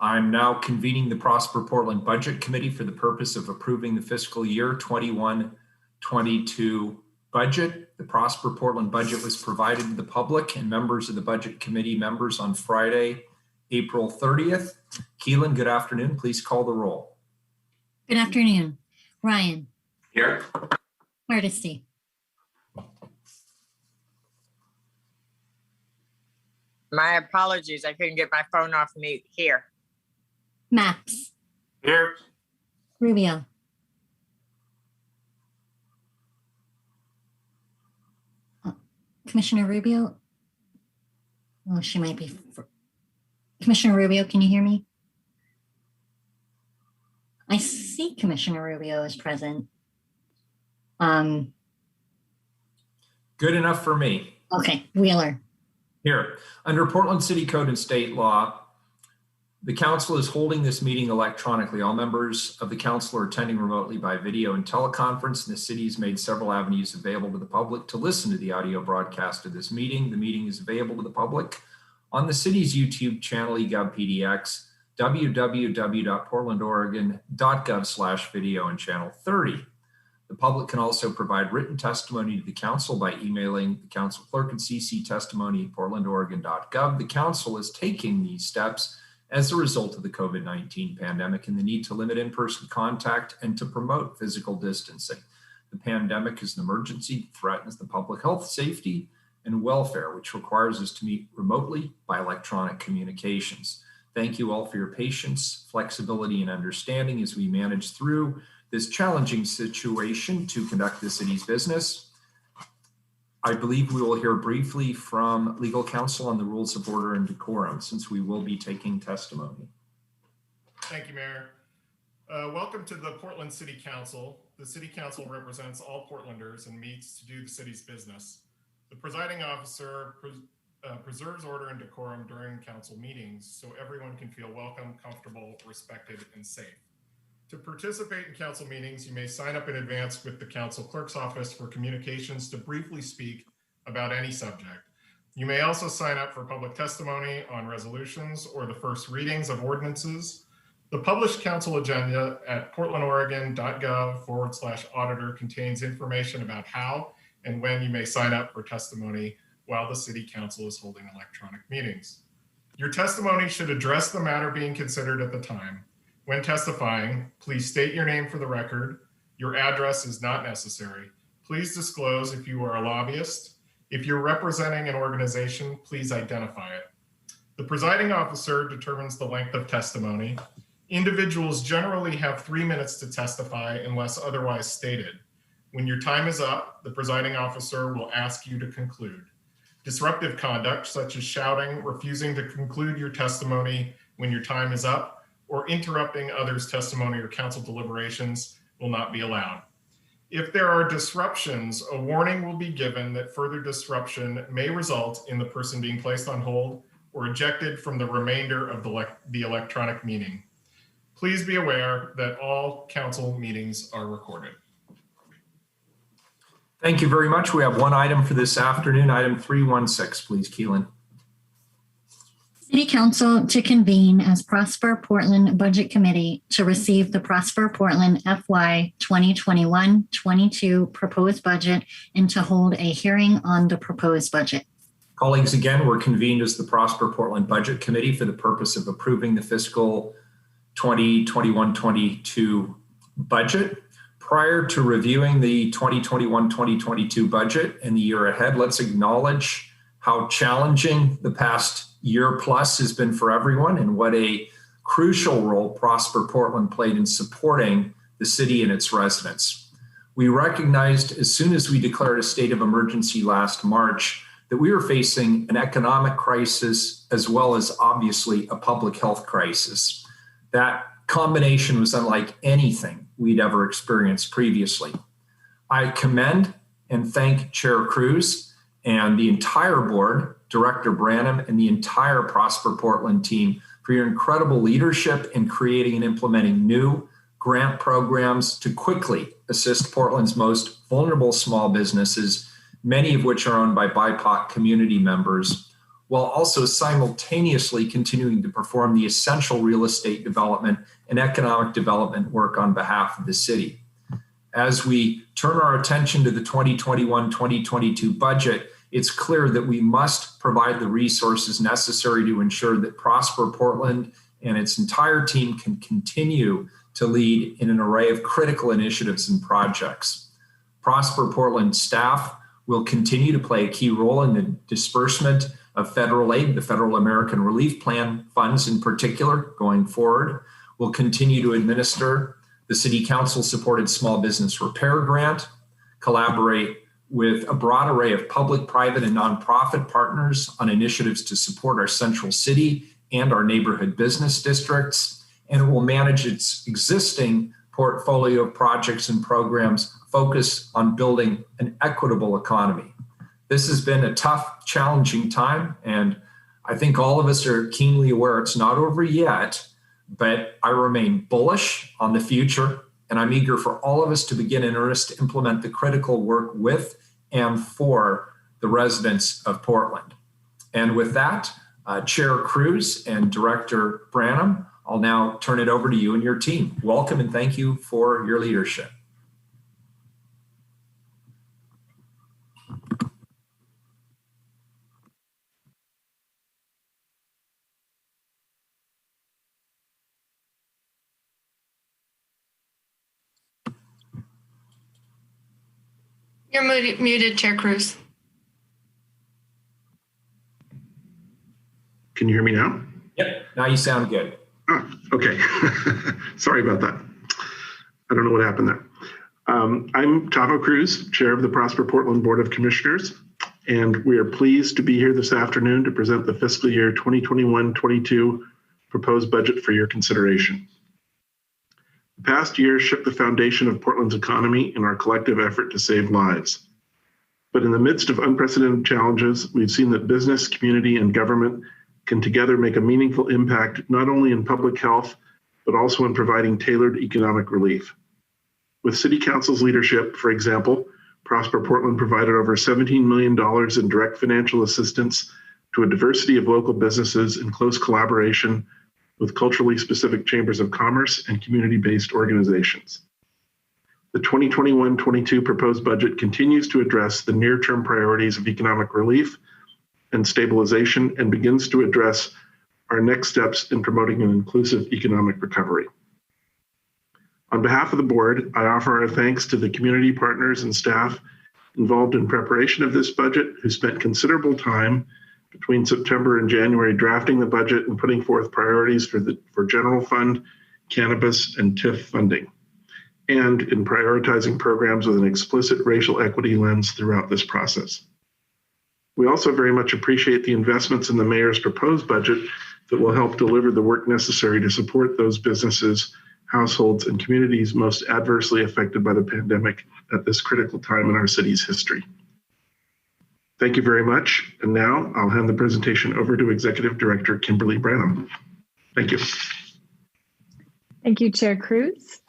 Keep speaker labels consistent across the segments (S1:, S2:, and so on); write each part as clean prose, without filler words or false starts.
S1: I'm now convening the Prosper Portland Budget Committee for the purpose of approving the fiscal year 21-22 budget. The Prosper Portland budget was provided to the public and members of the Budget Committee members on Friday, April 30th. Keelan, good afternoon. Please call the roll.
S2: Good afternoon. Ryan.
S3: Here.
S2: Hardesty.
S4: My apologies. I couldn't get my phone off mute. Here.
S2: Maps.
S3: Here.
S2: Rubio. Commissioner Rubio. Oh, she might be. Commissioner Rubio, can you hear me? I see Commissioner Rubio is present.
S1: Good enough for me.
S2: Okay, Wheeler.
S1: Here, under Portland City Code and state law, the council is holding this meeting electronically. All members of the council are attending remotely by video and teleconference, and the city has made several avenues available to the public to listen to the audio broadcast of this meeting. The meeting is available to the public on the city's YouTube channel, eGovPDX, www.portlandoregon.gov/video, and channel 30. The public can also provide written testimony to the council by emailing the council clerk and CC testimony at portlandoregon.gov. The council is taking these steps as a result of the COVID-19 pandemic and the need to limit in-person contact and to promote physical distancing. The pandemic is an emergency that threatens the public health, safety, and welfare, which requires us to meet remotely by electronic communications. Thank you all for your patience, flexibility, and understanding as we manage through this challenging situation to conduct the city's business. I believe we will hear briefly from legal counsel on the rules of order and decorum, since we will be taking testimony.
S5: Thank you, Mayor. Welcome to the Portland City Council. The City Council represents all Portlanders and meets to do the city's business. The presiding officer preserves order and decorum during council meetings so everyone can feel welcome, comfortable, respected, and safe. To participate in council meetings, you may sign up in advance with the council clerk's office for communications to briefly speak about any subject. You may also sign up for public testimony on resolutions or the first readings of ordinances. The published council agenda at portlandoregon.gov/auditor contains information about how and when you may sign up for testimony while the city council is holding electronic meetings. Your testimony should address the matter being considered at the time. When testifying, please state your name for the record. Your address is not necessary. Please disclose if you are a lobbyist. If you're representing an organization, please identify it. The presiding officer determines the length of testimony. Individuals generally have 3 minutes to testify unless otherwise stated. When your time is up, the presiding officer will ask you to conclude. Disruptive conduct, such as shouting, refusing to conclude your testimony when your time is up, or interrupting others' testimony or council deliberations will not be allowed. If there are disruptions, a warning will be given that further disruption may result in the person being placed on hold or ejected from the remainder of the electronic meeting. Please be aware that all council meetings are recorded.
S1: Thank you very much. We have one item for this afternoon, item 316, please, Keelan.
S2: City Council to convene as Prosper Portland Budget Committee to receive the Prosper Portland FY 2021-22 proposed budget and to hold a hearing on the proposed budget.
S1: Colleagues, again, we're convened as the Prosper Portland Budget Committee for the purpose of approving the fiscal 2021-22 budget. Prior to reviewing the 2021-2022 budget and the year ahead, let's acknowledge how challenging the past year plus has been for everyone and what a crucial role Prosper Portland played in supporting the city and its residents. We recognized as soon as we declared a state of emergency last March that we were facing an economic crisis as well as obviously a public health crisis. That combination was unlike anything we'd ever experienced previously. I commend and thank Chair Cruz and the entire board, Director Branham, and the entire Prosper Portland team for your incredible leadership in creating and implementing new grant programs to quickly assist Portland's most vulnerable small businesses, many of which are owned by BIPOC community members, while also simultaneously continuing to perform the essential real estate development and economic development work on behalf of the city. As we turn our attention to the 2021-2022 budget, it's clear that we must provide the resources necessary to ensure that Prosper Portland and its entire team can continue to lead in an array of critical initiatives and projects. Prosper Portland staff will continue to play a key role in the disbursement of federal aid, the Federal American Relief Plan funds in particular going forward. We'll continue to administer the City Council supported small business repair grant, collaborate with a broad array of public, private, and nonprofit partners on initiatives to support our central city and our neighborhood business districts, and it will manage its existing portfolio of projects and programs focused on building an equitable economy. This has been a tough, challenging time, and I think all of us are keenly aware it's not over yet, but I remain bullish on the future, and I'm eager for all of us to begin in earnest to implement the critical work with and for the residents of Portland. And with that, Chair Cruz and Director Branham, I'll now turn it over to you and your team. Welcome and thank you for your leadership.
S3: You're muted, Chair Cruz.
S6: Can you hear me now?
S1: Yep, now you sound good.
S6: Ah, okay. Sorry about that. I don't know what happened there. I'm Tahoe Cruz, Chair of the Prosper Portland Board of Commissioners, and we are pleased to be here this afternoon to present the fiscal year 2021-22 proposed budget for your consideration. The past year shook the foundation of Portland's economy in our collective effort to save lives. But in the midst of unprecedented challenges, we've seen that business, community, and government can together make a meaningful impact, not only in public health, but also in providing tailored economic relief. With City Council's leadership, for example, Prosper Portland provided over $17 million in direct financial assistance to a diversity of local businesses in close collaboration with culturally specific chambers of commerce and community-based organizations. The 2021-22 proposed budget continues to address the near-term priorities of economic relief and stabilization and begins to address our next steps in promoting an inclusive economic recovery. On behalf of the board, I offer our thanks to the community partners and staff involved in preparation of this budget who spent considerable time between September and January drafting the budget and putting forth priorities for general fund, cannabis, and TIF funding, and in prioritizing programs with an explicit racial equity lens throughout this process. We also very much appreciate the investments in the mayor's proposed budget that will help deliver the work necessary to support those businesses, households, and communities most adversely affected by the pandemic at this critical time in our city's history. Thank you very much. And now I'll hand the presentation over to Executive Director Kimberly Branham. Thank you.
S7: Thank you, Chair Cruz.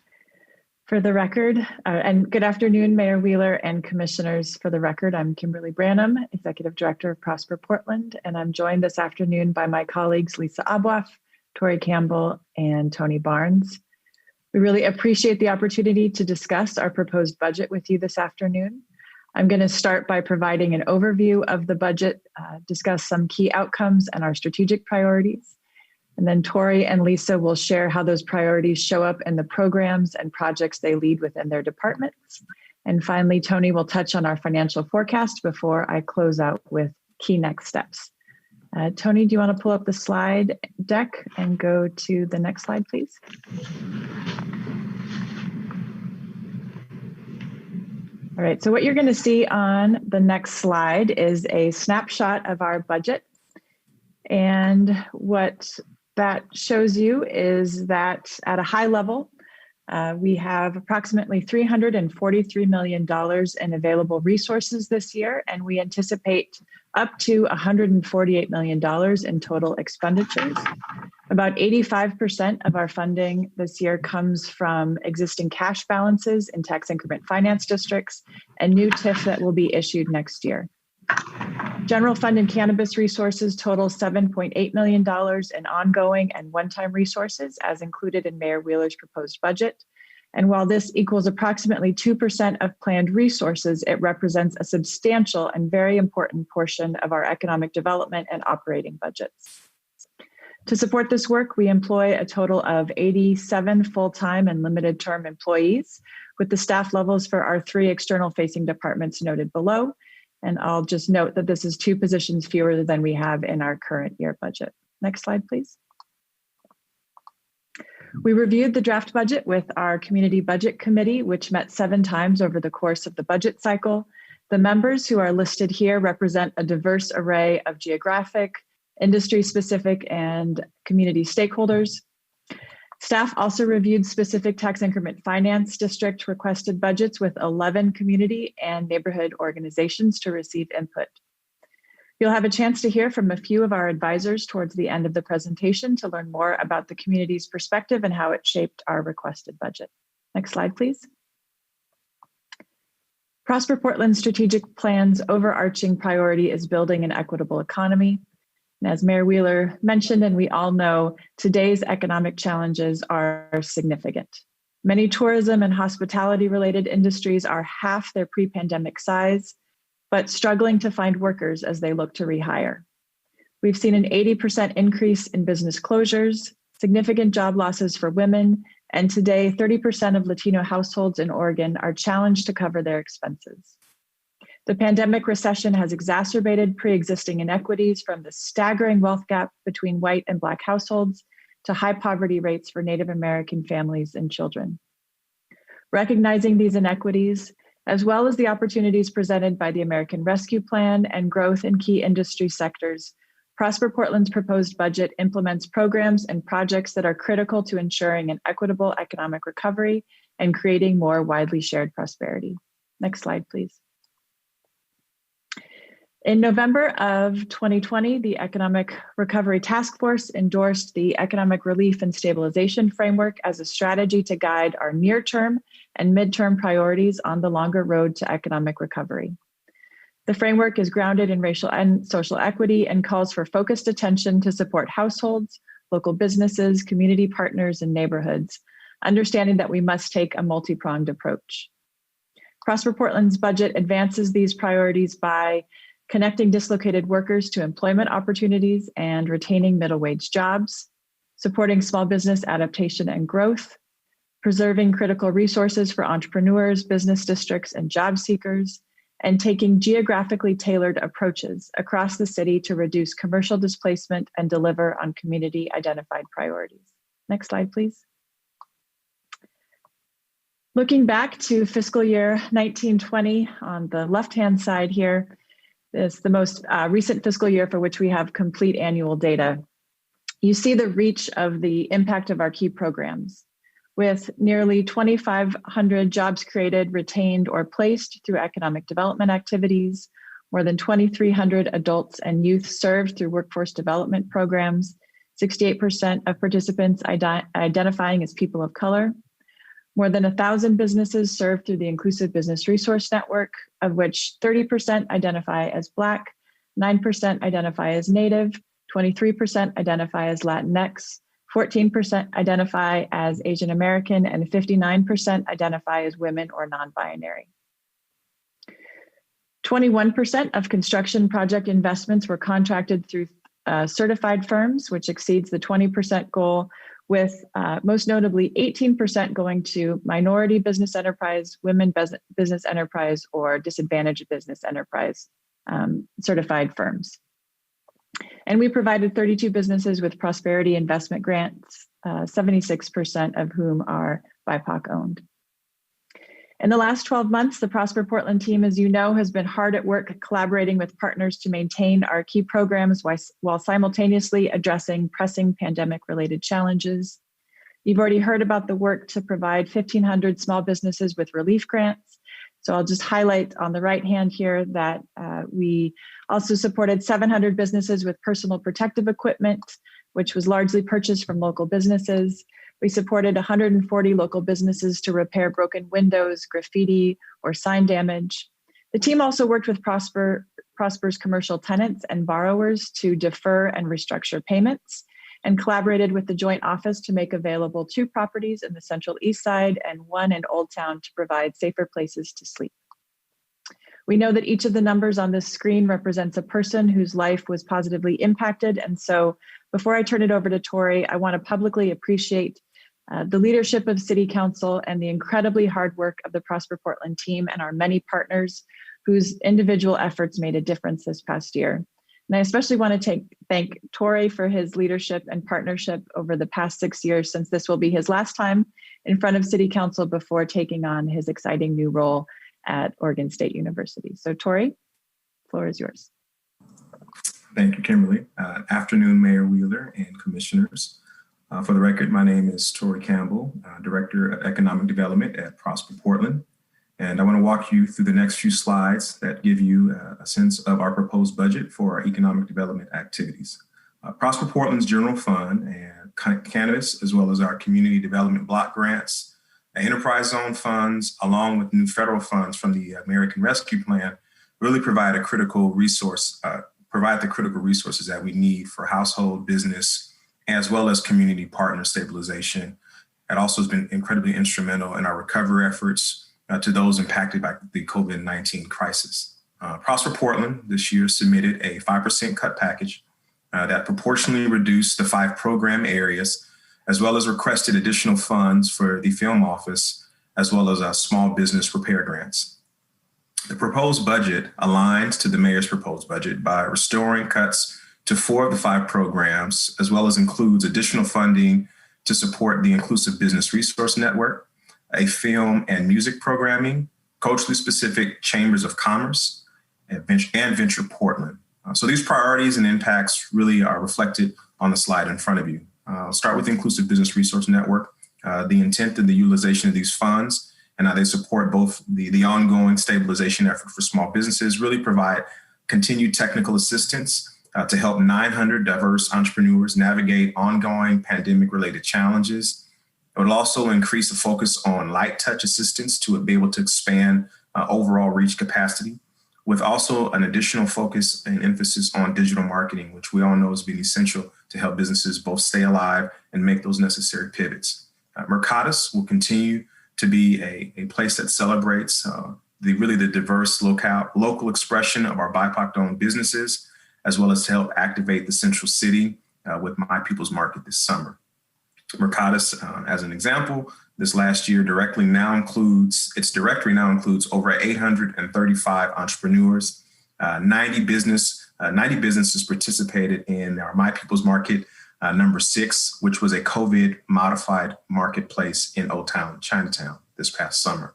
S7: For the record, and good afternoon, Mayor Wheeler and Commissioners. For the record, I'm Kimberly Branham, Executive Director of Prosper Portland, and I'm joined this afternoon by my colleagues Lisa Abwaf, Tori Campbell, and Tony Barnes. We really appreciate the opportunity to discuss our proposed budget with you this afternoon. I'm going to start by providing an overview of the budget, discuss some key outcomes and our strategic priorities. And then Tori and Lisa will share how those priorities show up in the programs and projects they lead within their departments. And finally, Tony will touch on our financial forecast before I close out with key next steps. Tony, do you want to pull up the slide deck and go to the next slide, please? All right, so what you're going to see on the next slide is a snapshot of our budget. And what that shows you is that at a high level, we have approximately $343 million in available resources this year, and we anticipate up to $148 million in total expenditures. About 85% of our funding this year comes from existing cash balances in tax increment finance districts and new TIF that will be issued next year. General fund and cannabis resources total $7.8 million in ongoing and one-time resources as included in Mayor Wheeler's proposed budget. And while this equals approximately 2% of planned resources, it represents a substantial and very important portion of our economic development and operating budgets. To support this work, we employ a total of 87 full-time and limited-term employees, with the staff levels for our 3 external-facing departments noted below. And I'll just note that this is 2 positions fewer than we have in our current year budget. Next slide, please. We reviewed the draft budget with our Community Budget Committee, which met 7 times over the course of the budget cycle. The members who are listed here represent a diverse array of geographic, industry-specific, and community stakeholders. Staff also reviewed specific tax increment finance district requested budgets with 11 community and neighborhood organizations to receive input. You'll have a chance to hear from a few of our advisors towards the end of the presentation to learn more about the community's perspective and how it shaped our requested budget. Next slide, please. Prosper Portland's strategic plan's overarching priority is building an equitable economy. And as Mayor Wheeler mentioned, and we all know, today's economic challenges are significant. Many tourism and hospitality-related industries are half their pre-pandemic size, but struggling to find workers as they look to rehire. We've seen an 80% increase in business closures, significant job losses for women, and today 30% of Latino households in Oregon are challenged to cover their expenses. The pandemic recession has exacerbated pre-existing inequities, from the staggering wealth gap between white and Black households to high poverty rates for Native American families and children. Recognizing these inequities, as well as the opportunities presented by the American Rescue Plan and growth in key industry sectors, Prosper Portland's proposed budget implements programs and projects that are critical to ensuring an equitable economic recovery and creating more widely shared prosperity. Next slide, please. In November of 2020, the Economic Recovery Task Force endorsed the Economic Relief and Stabilization Framework as a strategy to guide our near-term and mid-term priorities on the longer road to economic recovery. The framework is grounded in racial and social equity and calls for focused attention to support households, local businesses, community partners, and neighborhoods, understanding that we must take a multi-pronged approach. Prosper Portland's budget advances these priorities by connecting dislocated workers to employment opportunities and retaining middle-wage jobs, supporting small business adaptation and growth, preserving critical resources for entrepreneurs, business districts, and job seekers, and taking geographically tailored approaches across the city to reduce commercial displacement and deliver on community-identified priorities. Next slide, please. Looking back to fiscal year 1920 on the left-hand side here, is the most recent fiscal year for which we have complete annual data. You see the reach of the impact of our key programs, with nearly 2,500 jobs created, retained, or placed through economic development activities, more than 2,300 adults and youth served through workforce development programs, 68% of participants identifying as people of color, more than 1,000 businesses served through the Inclusive Business Resource Network, of which 30% identify as Black, 9% identify as Native, 23% identify as Latinx, 14% identify as Asian American, and 59% identify as women or non-binary. 21% of construction project investments were contracted through certified firms, which exceeds the 20% goal, with most notably 18% going to minority business enterprise, women business enterprise, or disadvantaged business enterprise certified firms. And we provided 32 businesses with prosperity investment grants, 76% of whom are BIPOC owned. In the last 12 months, the Prosper Portland team, as you know, has been hard at work collaborating with partners to maintain our key programs while simultaneously addressing pressing pandemic-related challenges. You've already heard about the work to provide 1,500 small businesses with relief grants. So I'll just highlight on the right hand here that we also supported 700 businesses with personal protective equipment, which was largely purchased from local businesses. We supported 140 local businesses to repair broken windows, graffiti, or sign damage. The team also worked with Prosper Prosper's commercial tenants and borrowers to defer and restructure payments, and collaborated with the Joint Office to make available 2 properties in the Central East Side and 1 in Old Town to provide safer places to sleep. We know that each of the numbers on this screen represents a person whose life was positively impacted. And so before I turn it over to Tori, I want to publicly appreciate the leadership of City Council and the incredibly hard work of the Prosper Portland team and our many partners whose individual efforts made a difference this past year. And I especially want to thank Tori for his leadership and partnership over the past 6 years, since this will be his last time in front of City Council before taking on his exciting new role at Oregon State University. So Tori, the floor is yours.
S8: Thank you, Kimberly. Afternoon, Mayor Wheeler and commissioners. For the record, my name is Tori Campbell, Director of Economic Development at Prosper Portland. And I want to walk you through the next few slides that give you a sense of our proposed budget for our economic development activities. Prosper Portland's general fund and Cannabis, as well as our community development block grants, enterprise zone funds, along with new federal funds from the American Rescue Plan, really provide the critical resources that we need for household, business, as well as community partner stabilization. It also has been incredibly instrumental in our recovery efforts to those impacted by the COVID-19 crisis. Prosper Portland this year submitted a 5% cut package that proportionally reduced the 5 program areas, as well as requested additional funds for the film office, as well as small business repair grants. The proposed budget aligns to the mayor's proposed budget by restoring cuts to 4 of the 5 programs, as well as includes additional funding to support the Inclusive Business Resource Network, a film and music programming, culturally specific chambers of commerce, and Venture Portland. So these priorities and impacts really are reflected on the slide in front of you. I'll start with the Inclusive Business Resource Network. The intent and the utilization of these funds and how they support both the ongoing stabilization effort for small businesses really provide continued technical assistance to help 900 diverse entrepreneurs navigate ongoing pandemic-related challenges. It will also increase the focus on light touch assistance to be able to expand overall reach capacity, with also an additional focus and emphasis on digital marketing, which we all know has been essential to help businesses both stay alive and make those necessary pivots. Mercatus will continue to be a place that celebrates the diverse local expression of our BIPOC-owned businesses, as well as to help activate the Central City with My People's Market this summer. Mercatus, as an example, this last year directory now includes over 835 entrepreneurs. 90 businesses participated in our My People's Market number 6, which was a COVID modified marketplace in Old Town, Chinatown this past summer.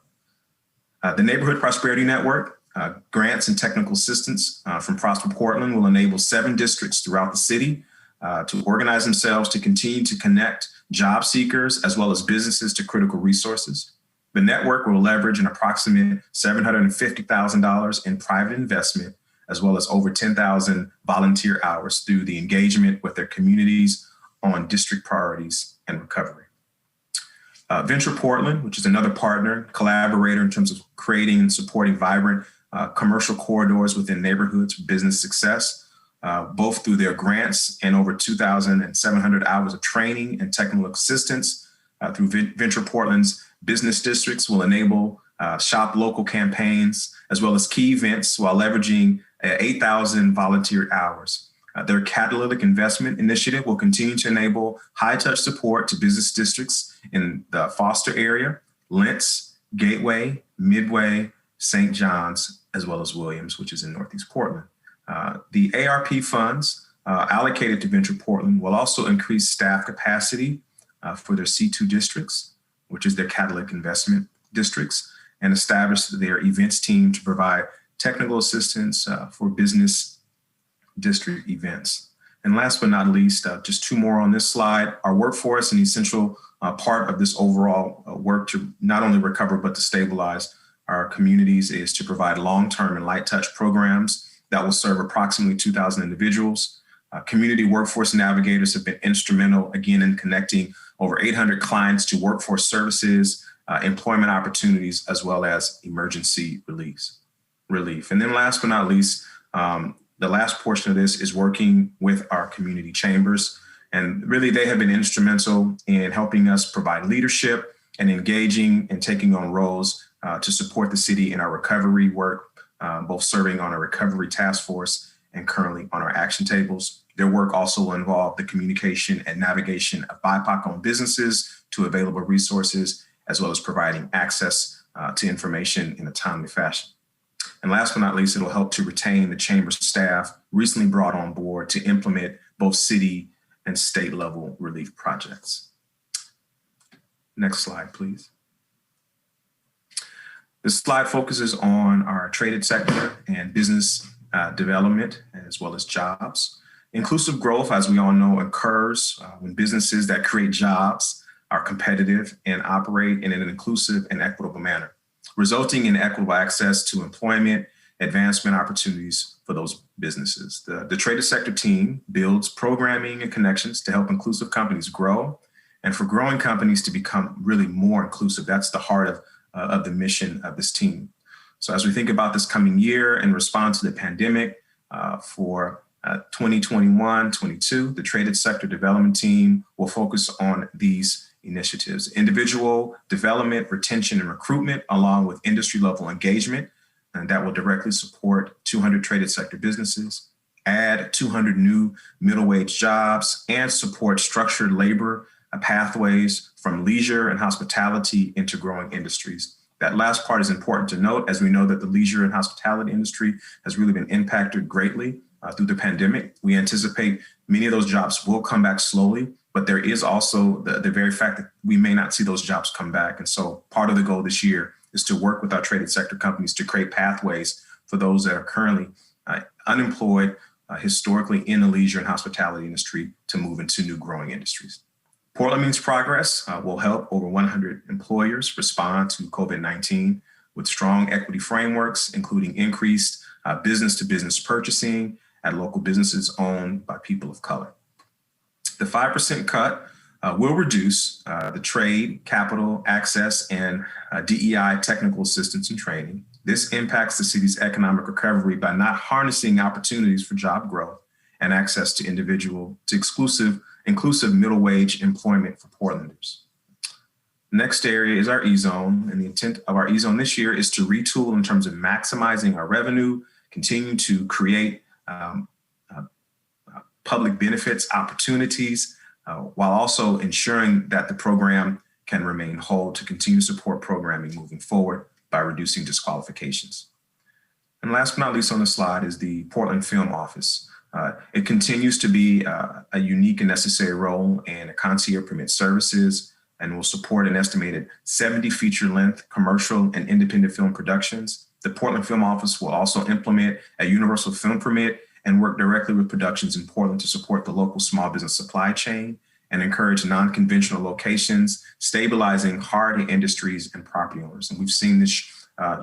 S8: The Neighborhood Prosperity Network, grants and technical assistance from Prosper Portland will enable 7 districts throughout the city to organize themselves to continue to connect job seekers as well as businesses to critical resources. The network will leverage an approximate $750,000 in private investment, as well as over 10,000 volunteer hours through the engagement with their communities on district priorities and recovery. Venture Portland, which is another partner, collaborator in terms of creating and supporting vibrant commercial corridors within neighborhoods for business success, both through their grants and over 2,700 hours of training and technical assistance through Venture Portland's business districts will enable shop local campaigns, as well as key events while leveraging 8,000 volunteer hours. Their catalytic investment initiative will continue to enable high-touch support to business districts in the Foster area, Lentz, Gateway, Midway, St. John's, as well as Williams, which is in Northeast Portland. The ARP funds allocated to Venture Portland will also increase staff capacity for their C2 districts, which is their catalytic investment districts, and establish their events team to provide technical assistance for business district events. And last but not least, just 2 more on this slide, our workforce, an essential part of this overall work to not only recover, but to stabilize our communities, is to provide long-term and light touch programs that will serve approximately 2,000 individuals. Community workforce navigators have been instrumental, again, in connecting over 800 clients to workforce services, employment opportunities, as well as emergency relief. And then last but not least, The last portion of this is working with our community chambers. And really, they have been instrumental in helping us provide leadership and engaging and taking on roles to support the city in our recovery work, both serving on a recovery task force and currently on our action tables. Their work also will involve the communication and navigation of BIPOC-owned businesses to available resources, as well as providing access to information in a timely fashion. And last but not least, it'll help to retain the chamber's staff recently brought on board to implement both city and state level relief projects. Next slide, please. This slide focuses on our traded sector and business development, as well as jobs. Inclusive growth, as we all know, occurs when businesses that create jobs are competitive and operate in an inclusive and equitable manner, resulting in equitable access to employment, advancement opportunities for those businesses. The traded sector team builds programming and connections to help inclusive companies grow, and for growing companies to become really more inclusive. That's the heart of the mission of this team. So as we think about this coming year in response to the pandemic for 2021-22, the traded sector development team will focus on these initiatives: individual development, retention, and recruitment, along with industry level engagement, and that will directly support 200 traded sector businesses, add 200 new middle wage jobs, and support structured labor pathways from leisure and hospitality into growing industries. That last part is important to note, as we know that the leisure and hospitality industry has really been impacted greatly through the pandemic. We anticipate many of those jobs will come back slowly, but there is also the very fact that we may not see those jobs come back. And so part of the goal this year is to work with our traded sector companies to create pathways for those that are currently unemployed historically in the leisure and hospitality industry to move into new growing industries. Portland Means Progress will help over 100 employers respond to COVID-19 with strong equity frameworks, including increased business-to-business purchasing at local businesses owned by people of color. The 5% cut will reduce the trade, capital, access, and DEI technical assistance and training. This impacts the city's economic recovery by not harnessing opportunities for job growth and access to inclusive middle wage employment for Portlanders. Next area is our E-Zone, and the intent of our E-Zone this year is to retool in terms of maximizing our revenue, continue to create public benefits opportunities, while also ensuring that the program can remain whole to continue to support programming moving forward by reducing disqualifications. And last but not least on the slide is the Portland Film Office. It continues to be a unique and necessary role in concierge permit services and will support an estimated 70 feature-length commercial and independent film productions. The Portland Film Office will also implement a universal film permit and work directly with productions in Portland to support the local small business supply chain and encourage non-conventional locations, stabilizing hard industries and property owners. And we've seen this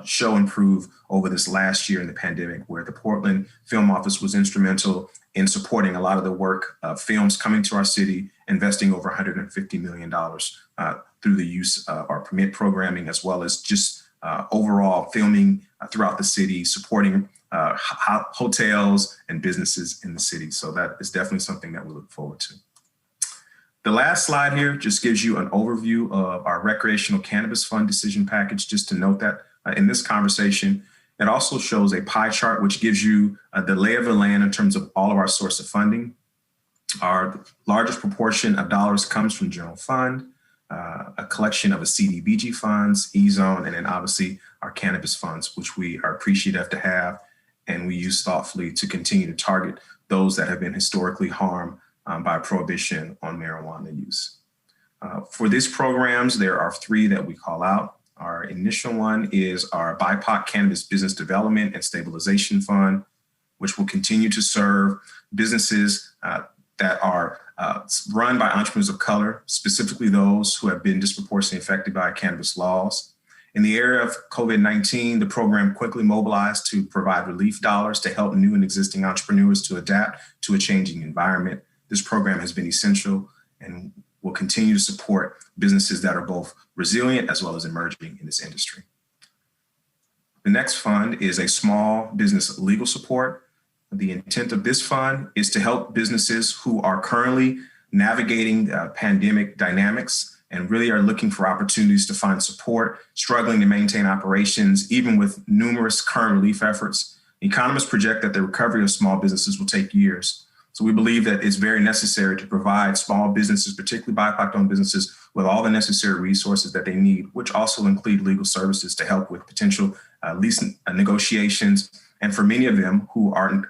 S8: show improve over this last year in the pandemic, where the Portland Film Office was instrumental in supporting a lot of the work of films coming to our city, investing over $150 million through the use of our permit programming, as well as just overall filming throughout the city, supporting hotels and businesses in the city. So that is definitely something that we look forward to. The last slide here just gives you an overview of our recreational cannabis fund decision package. Just to note that in this conversation, it also shows a pie chart, which gives you the lay of the land in terms of all of our source of funding. Our largest proportion of dollars comes from general fund, a collection of a CDBG funds, E-Zone, and then obviously our cannabis funds, which we are appreciative to have, and we use thoughtfully to continue to target those that have been historically harmed by prohibition on marijuana use. For these programs, there are three that we call out. Our initial one is our BIPOC Cannabis Business Development and Stabilization Fund, which will continue to serve businesses that are run by entrepreneurs of color, specifically those who have been disproportionately affected by cannabis laws. In the area of COVID-19, the program quickly mobilized to provide relief dollars to help new and existing entrepreneurs to adapt to a changing environment. This program has been essential and will continue to support businesses that are both resilient as well as emerging in this industry. The next fund is a small business legal support. The intent of this fund is to help businesses who are currently navigating pandemic dynamics and really are looking for opportunities to find support, struggling to maintain operations, even with numerous current relief efforts. Economists project that the recovery of small businesses will take years. So we believe that it's very necessary to provide small businesses, particularly BIPOC-owned businesses, with all the necessary resources that they need, which also include legal services to help with potential lease negotiations. And for many of them who aren't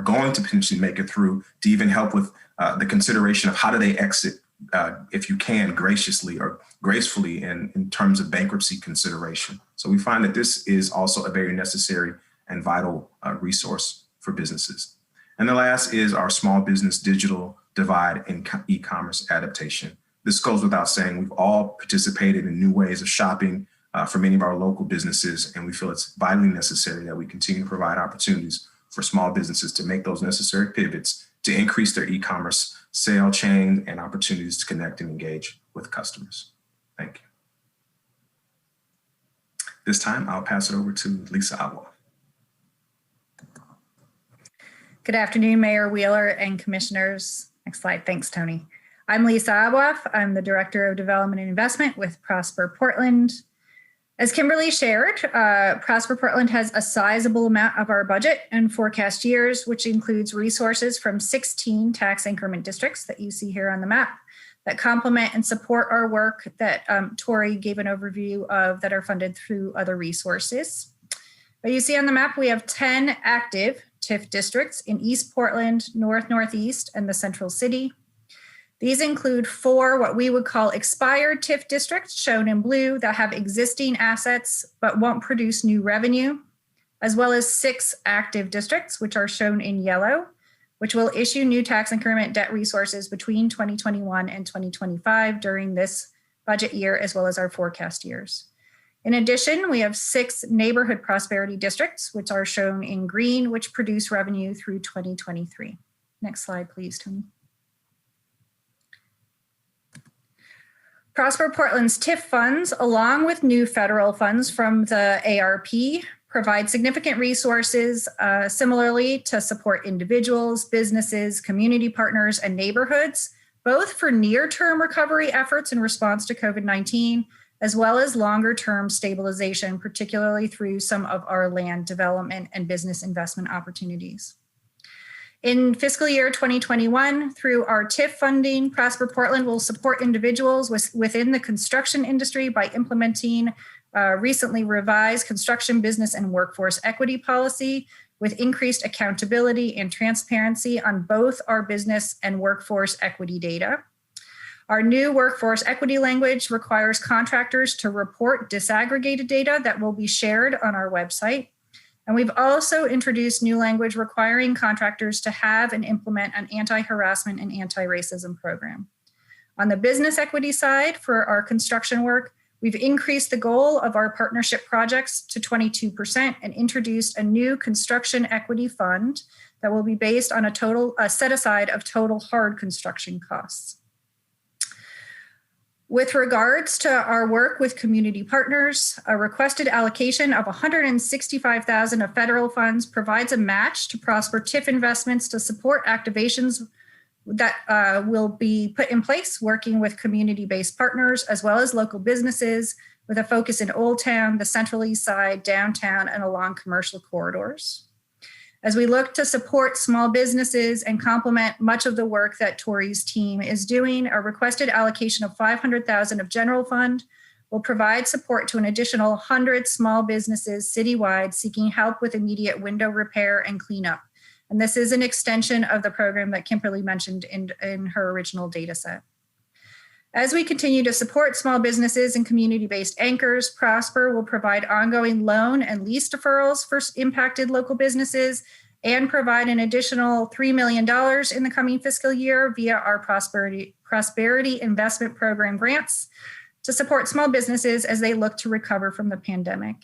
S8: going to potentially make it through, to even help with the consideration of how do they exit, if you can, graciously or gracefully in terms of bankruptcy consideration. So we find that this is also a very necessary and vital resource for businesses. And the last is our small business digital divide and e-commerce adaptation. This goes without saying, we've all participated in new ways of shopping for many of our local businesses, and we feel it's vitally necessary that we continue to provide opportunities for small businesses to make those necessary pivots to increase their e-commerce sale chain and opportunities to connect and engage with customers. Thank you. This time, I'll pass it over to Lisa Agua.
S9: Good afternoon, Mayor Wheeler and commissioners. Next slide. Thanks, Tony. I'm Lisa Agua. I'm the Director of Development and Investment with Prosper Portland. As Kimberly shared, Prosper Portland has a sizable amount of our budget and forecast years, which includes resources from 16 tax increment districts that you see here on the map that complement and support our work that Tori gave an overview of that are funded through other resources. But you see on the map, we have 10 active TIF districts in East Portland, Northeast, and the Central City. These include 4 what we would call expired TIF districts, shown in blue, that have existing assets but won't produce new revenue, as well as 6 active districts, which are shown in yellow, which will issue new tax increment debt resources between 2021 and 2025 during this budget year, as well as our forecast years. In addition, we have 6 neighborhood prosperity districts, which are shown in green, which produce revenue through 2023. Next slide, please, Tony. Prosper Portland's TIF funds, along with new federal funds from the ARP, provide significant resources similarly to support individuals, businesses, community partners, and neighborhoods, both for near-term recovery efforts in response to COVID-19, as well as longer-term stabilization, particularly through some of our land development and business investment opportunities. In fiscal year 2021, through our TIF funding, Prosper Portland will support individuals within the construction industry by implementing recently revised construction business and workforce equity policy with increased accountability and transparency on both our business and workforce equity data. Our new workforce equity language requires contractors to report disaggregated data that will be shared on our website. And we've also introduced new language requiring contractors to have and implement an anti-harassment and anti-racism program. On the business equity side, for our construction work, we've increased the goal of our partnership projects to 22% and introduced a new construction equity fund that will be based on a set aside of total hard construction costs. With regards to our work with community partners, a requested allocation of $165,000 of federal funds provides a match to Prosper TIF investments to support activations that will be put in place working with community-based partners as well as local businesses with a focus in Old Town, the Central East Side, downtown, and along commercial corridors. As we look to support small businesses and complement much of the work that Tori's team is doing, a requested allocation of $500,000 of general fund will provide support to an additional 100 small businesses citywide seeking help with immediate window repair and cleanup. And this is an extension of the program that Kimberly mentioned in her original data set. As we continue to support small businesses and community-based anchors, Prosper will provide ongoing loan and lease deferrals for impacted local businesses and provide an additional $3 million in the coming fiscal year via our Prosperity Investment Program grants to support small businesses as they look to recover from the pandemic.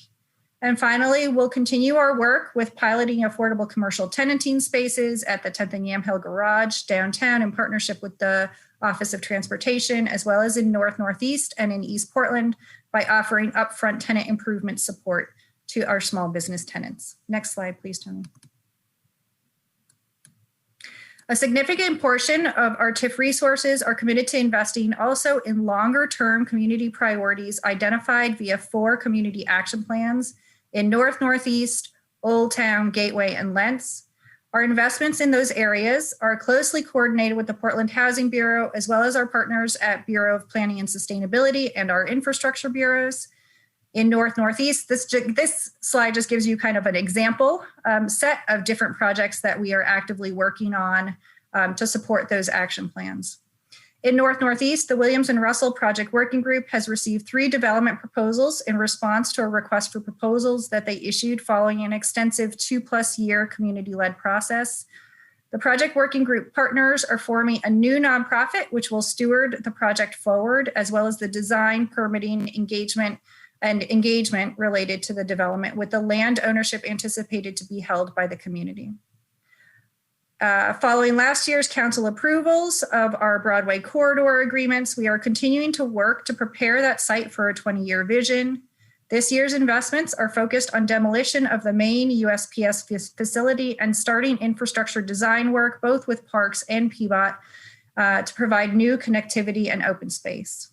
S9: And finally, we'll continue our work with piloting affordable commercial tenanting spaces at the 10th and Yamhill Garage downtown in partnership with the Office of Transportation, as well as in Northeast and in East Portland by offering upfront tenant improvement support to our small business tenants. Next slide, please, Tony. A significant portion of our TIF resources are committed to investing also in longer-term community priorities identified via 4 community action plans in North, Northeast, Old Town, Gateway, and Lentz. Our investments in those areas are closely coordinated with the Portland Housing Bureau, as well as our partners at Bureau of Planning and Sustainability and our infrastructure bureaus. In North, Northeast, this slide just gives you kind of an example set of different projects that we are actively working on to support those action plans. In North, Northeast, the Williams and Russell Project Working Group has received 3 development proposals in response to a request for proposals that they issued following an extensive 2+ year community-led process. The project working group partners are forming a new nonprofit, which will steward the project forward, as well as the design, permitting, engagement related to the development, with the land ownership anticipated to be held by the community. Following last year's council approvals of our Broadway corridor agreements, we are continuing to work to prepare that site for a 20-year vision. This year's investments are focused on demolition of the main USPS facility and starting infrastructure design work, both with Parks and PBOT, to provide new connectivity and open space.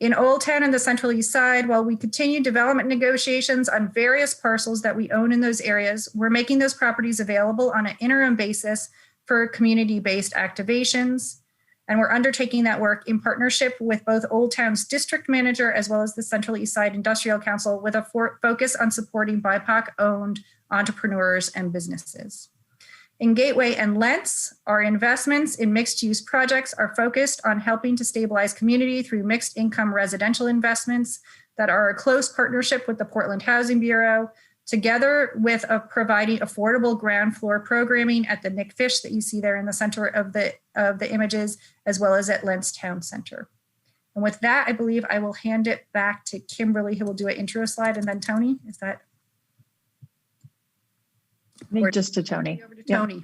S9: In Old Town and the Central East Side, while we continue development negotiations on various parcels that we own in those areas, we're making those properties available on an interim basis for community-based activations. And we're undertaking that work in partnership with both Old Town's district manager as well as the Central East Side Industrial Council, with a focus on supporting BIPOC-owned entrepreneurs and businesses. In Gateway and Lentz, our investments in mixed-use projects are focused on helping to stabilize community through mixed-income residential investments that are a close partnership with the Portland Housing Bureau, together with providing affordable ground floor programming at the Nick Fish that you see there in the center of the images, as well as at Lentz Town Center. And with that, I believe I will hand it back to Kimberly, who will do an intro slide, and then Tony. Is that?
S7: I think just to Tony.
S9: Over to Tony.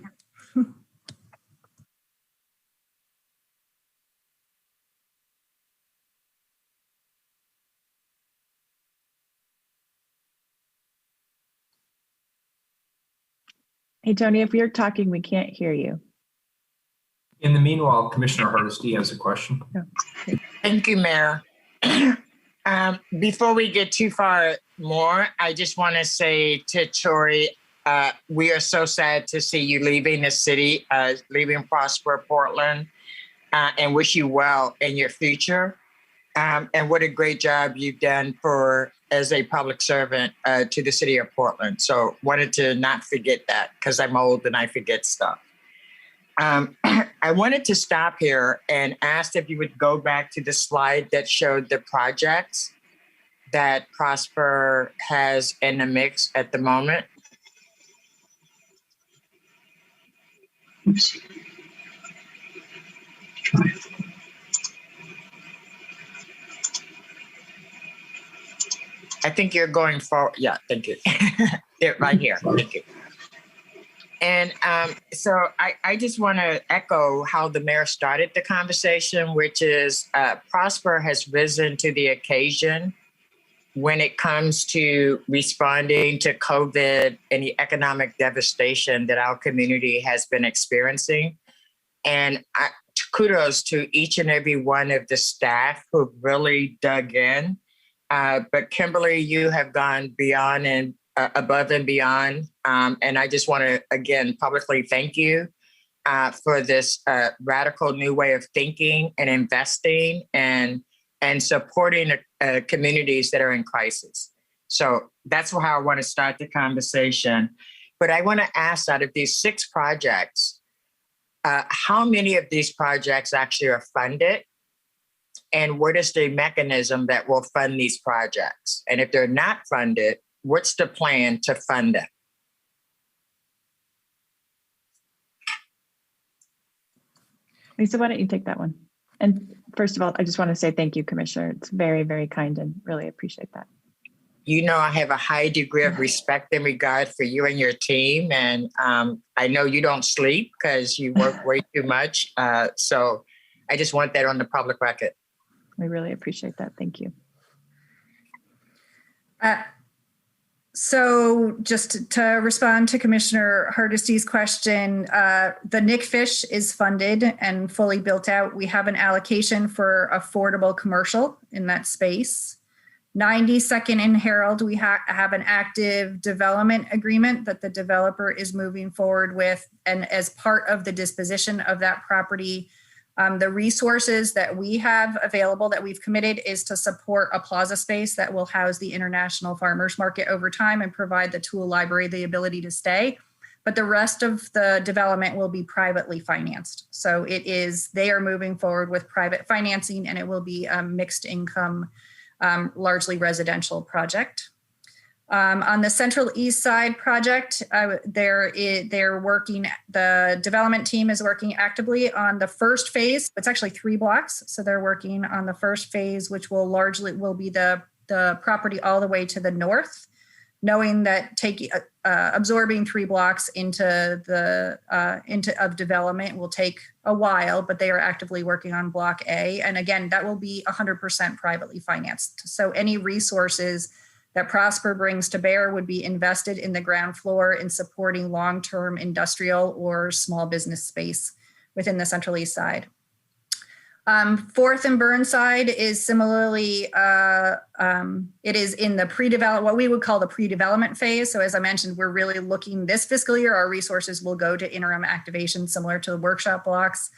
S7: Hey, Tony, if you're talking, we can't hear you.
S1: In the meanwhile, Commissioner Hardesty has a question.
S4: Thank you, Mayor. Before we get too far more, I just want to say to Tori, we are so sad to see you leaving the city, leaving Prosper Portland, and wish you well in your future. And what a great job you've done as a public servant to the city of Portland. So wanted to not forget that, because I'm old and I forget stuff. I wanted to stop here and ask if you would go back to the slide that showed the projects that Prosper has in the mix at the moment.
S6: Oops. Try it.
S4: I think you're going forward. Yeah, thank you. Right here. Thank you. And so I just want to echo how the mayor started the conversation, which is Prosper has risen to the occasion when it comes to responding to COVID and the economic devastation that our community has been experiencing. And kudos to each and every one of the staff who really dug in. But Kimberly, you have gone beyond and above and beyond. And I just want to, again, publicly thank you for this radical new way of thinking and investing and supporting communities that are in crisis. So that's how I want to start the conversation. But I want to ask, out of these 6 projects, how many of these projects actually are funded? And what is the mechanism that will fund these projects? And if they're not funded, what's the plan to fund them?
S7: Lisa, why don't you take that one? And first of all, I just want to say thank you, Commissioner. It's very, very kind and really appreciate that.
S4: You know, I have a high degree of respect and regard for you and your team. And I know you don't sleep because you work way too much. So I just want that on the public record.
S7: We really appreciate that. Thank you.
S9: So just to respond to Commissioner Hardesty's question, the Nick Fish is funded and fully built out. We have an allocation for affordable commercial in that space. 92nd and Herald, we have an active development agreement that the developer is moving forward with. And as part of the disposition of that property, the resources that we have available that we've committed is to support a plaza space that will house the International Farmers Market over time and provide the tool library the ability to stay. But the rest of the development will be privately financed. So they are moving forward with private financing, and it will be a mixed income, largely residential project. On the Central East Side project, they're working, the development team is working actively on the first phase. It's actually 3 blocks. So they're working on the first phase, which will be the property all the way to the north, knowing that absorbing 3 blocks into development will take a while, but they are actively working on block A. And again, that will be 100% privately financed. So any resources that Prosper brings to bear would be invested in the ground floor in supporting long-term industrial or small business space within the Central East Side. 4th and Burnside is similarly, it is in the what we would call the pre-development phase. So as I mentioned, we're really looking this fiscal year, our resources will go to interim activation similar to the workshop blocks.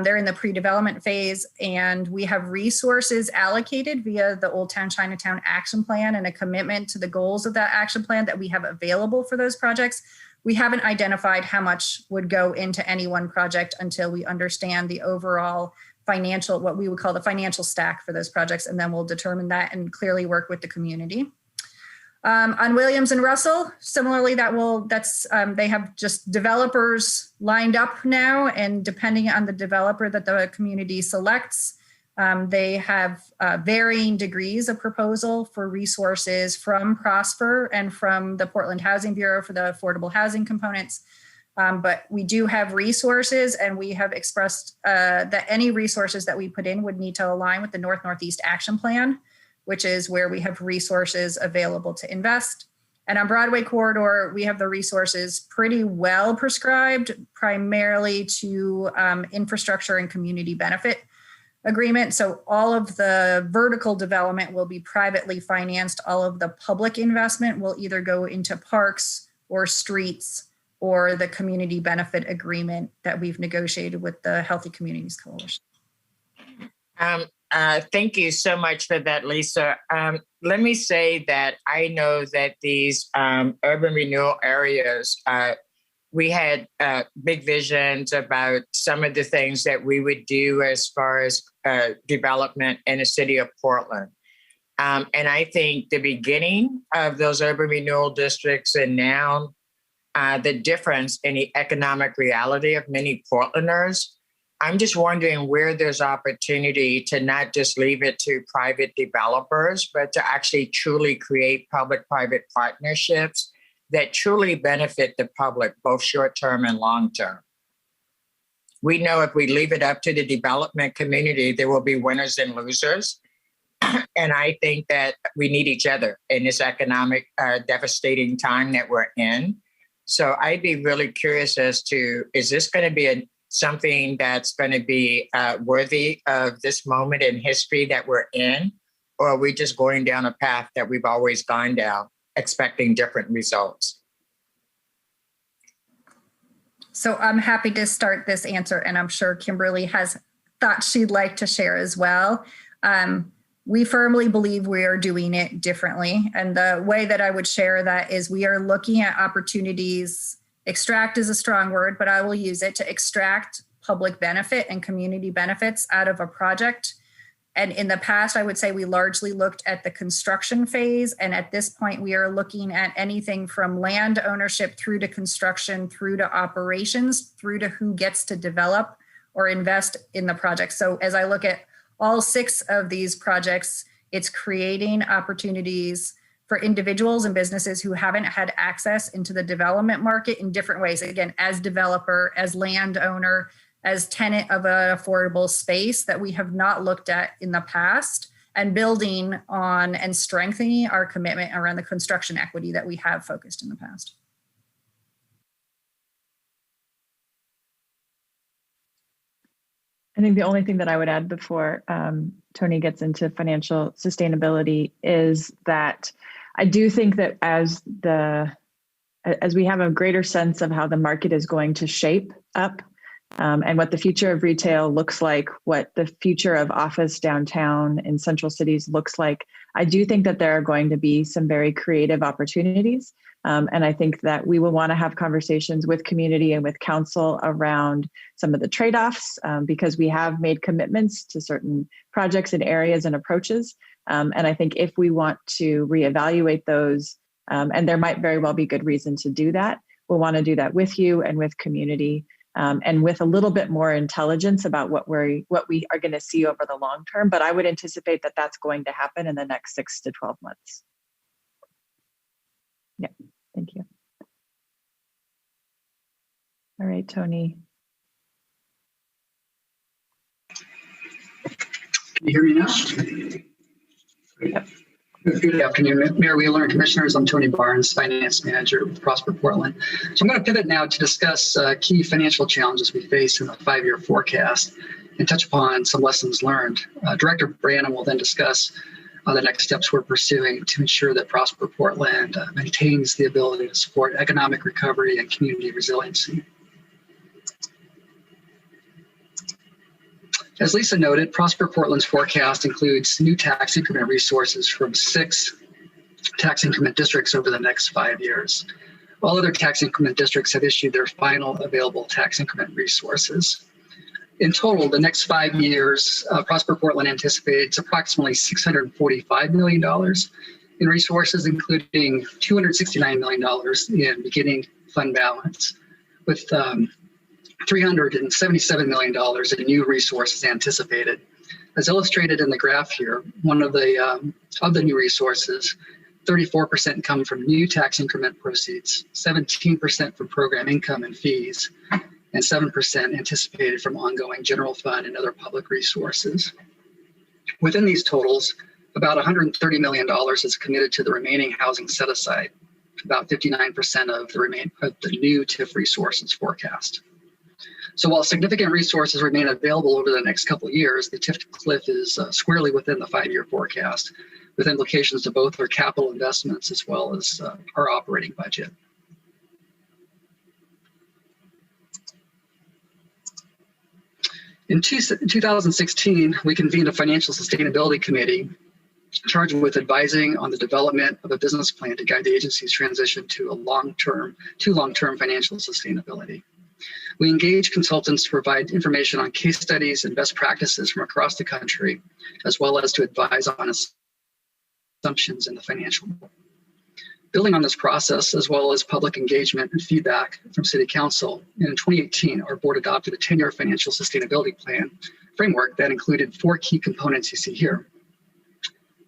S9: They're in the pre-development phase, and we have resources allocated via the Old Town Chinatown Action Plan and a commitment to the goals of that action plan that we have available for those projects. We haven't identified how much would go into any one project until we understand the overall financial, what we would call the financial stack for those projects, and then we'll determine that and clearly work with the community. On Williams and Russell, similarly, they have just developers lined up now, and depending on the developer that the community selects, they have varying degrees of proposal for resources from Prosper and from the Portland Housing Bureau for the affordable housing components. But we do have resources, and we have expressed that any resources that we put in would need to align with the North-Northeast Action Plan, which is where we have resources available to invest. And on Broadway Corridor, we have the resources pretty well prescribed, primarily to infrastructure and community benefit agreement. So all of the vertical development will be privately financed. All of the public investment will either go into parks or streets or the community benefit agreement that we've negotiated with the Healthy Communities Coalition.
S4: Thank you so much for that, Lisa. Let me say that I know that these urban renewal areas, we had big visions about some of the things that we would do as far as development in the city of Portland. And I think the beginning of those urban renewal districts and now the difference in the economic reality of many Portlanders, I'm just wondering where there's opportunity to not just leave it to private developers, but to actually truly create public-private partnerships that truly benefit the public, both short-term and long-term. We know if we leave it up to the development community, there will be winners and losers. And I think that we need each other in this economic devastating time that we're in. So I'd be really curious as to, is this going to be something that's going to be worthy of this moment in history that we're in? Or are we just going down a path that we've always gone down, expecting different results?
S9: So I'm happy to start this answer, and I'm sure Kimberly has thoughts she'd like to share as well. We firmly believe we are doing it differently. And the way that I would share that is we are looking at opportunities. Extract is a strong word, but I will use it to extract public benefit and community benefits out of a project. And in the past, I would say we largely looked at the construction phase. And at this point, we are looking at anything from land ownership through to construction, through to operations, through to who gets to develop or invest in the project. So as I look at all 6 of these projects, it's creating opportunities for individuals and businesses who haven't had access into the development market in different ways. Again, as developer, as landowner, as tenant of an affordable space that we have not looked at in the past. and building on and strengthening our commitment around the construction equity that we have focused in the past.
S7: I think the only thing that I would add before Tony gets into financial sustainability is that I do think that as we have a greater sense of how the market is going to shape up and what the future of retail looks like, what the future of office downtown in central cities looks like, I do think that there are going to be some very creative opportunities. And I think that we will want to have conversations with community and with council around some of the trade-offs because we have made commitments to certain projects and areas and approaches. And I think if we want to reevaluate those, and there might very well be good reason to do that, we'll want to do that with you and with community and with a little bit more intelligence about what we are going to see over the long term. But I would anticipate that that's going to happen in the next 6 to 12 months. Yeah. Thank you. All right, Tony.
S10: Can you hear me now?
S7: Yep.
S10: Good afternoon, Mayor Wheeler and Commissioners. I'm Tony Barnes, Finance Manager with Prosper Portland. So I'm going to pivot now to discuss key financial challenges we face in the 5-year forecast and touch upon some lessons learned. Director Branham will then discuss the next steps we're pursuing to ensure that Prosper Portland maintains the ability to support economic recovery and community resiliency. As Lisa noted, Prosper Portland's forecast includes new tax increment resources from 6 tax increment districts over the next 5 years. All other tax increment districts have issued their final available tax increment resources. In total, the next 5 years, Prosper Portland anticipates approximately $645 million in resources, including $269 million in beginning fund balance, with $377 million in new resources anticipated. As illustrated in the graph here, one of the new resources, 34% come from new tax increment proceeds, 17% from program income and fees, and 7% anticipated from ongoing general fund and other public resources. Within these totals, about $130 million is committed to the remaining housing set aside, about 59% of the new TIF resources forecast. So while significant resources remain available over the next couple of years, the TIF cliff is squarely within the 5-year forecast, with implications to both our capital investments as well as our operating budget. In 2016, we convened a financial sustainability committee charged with advising on the development of a business plan to guide the agency's transition to long-term financial sustainability. We engaged consultants to provide information on case studies and best practices from across the country, as well as to advise on assumptions in the financial model. Building on this process, as well as public engagement and feedback from City Council, in 2018, our board adopted a 10-year financial sustainability plan framework that included 4 key components you see here.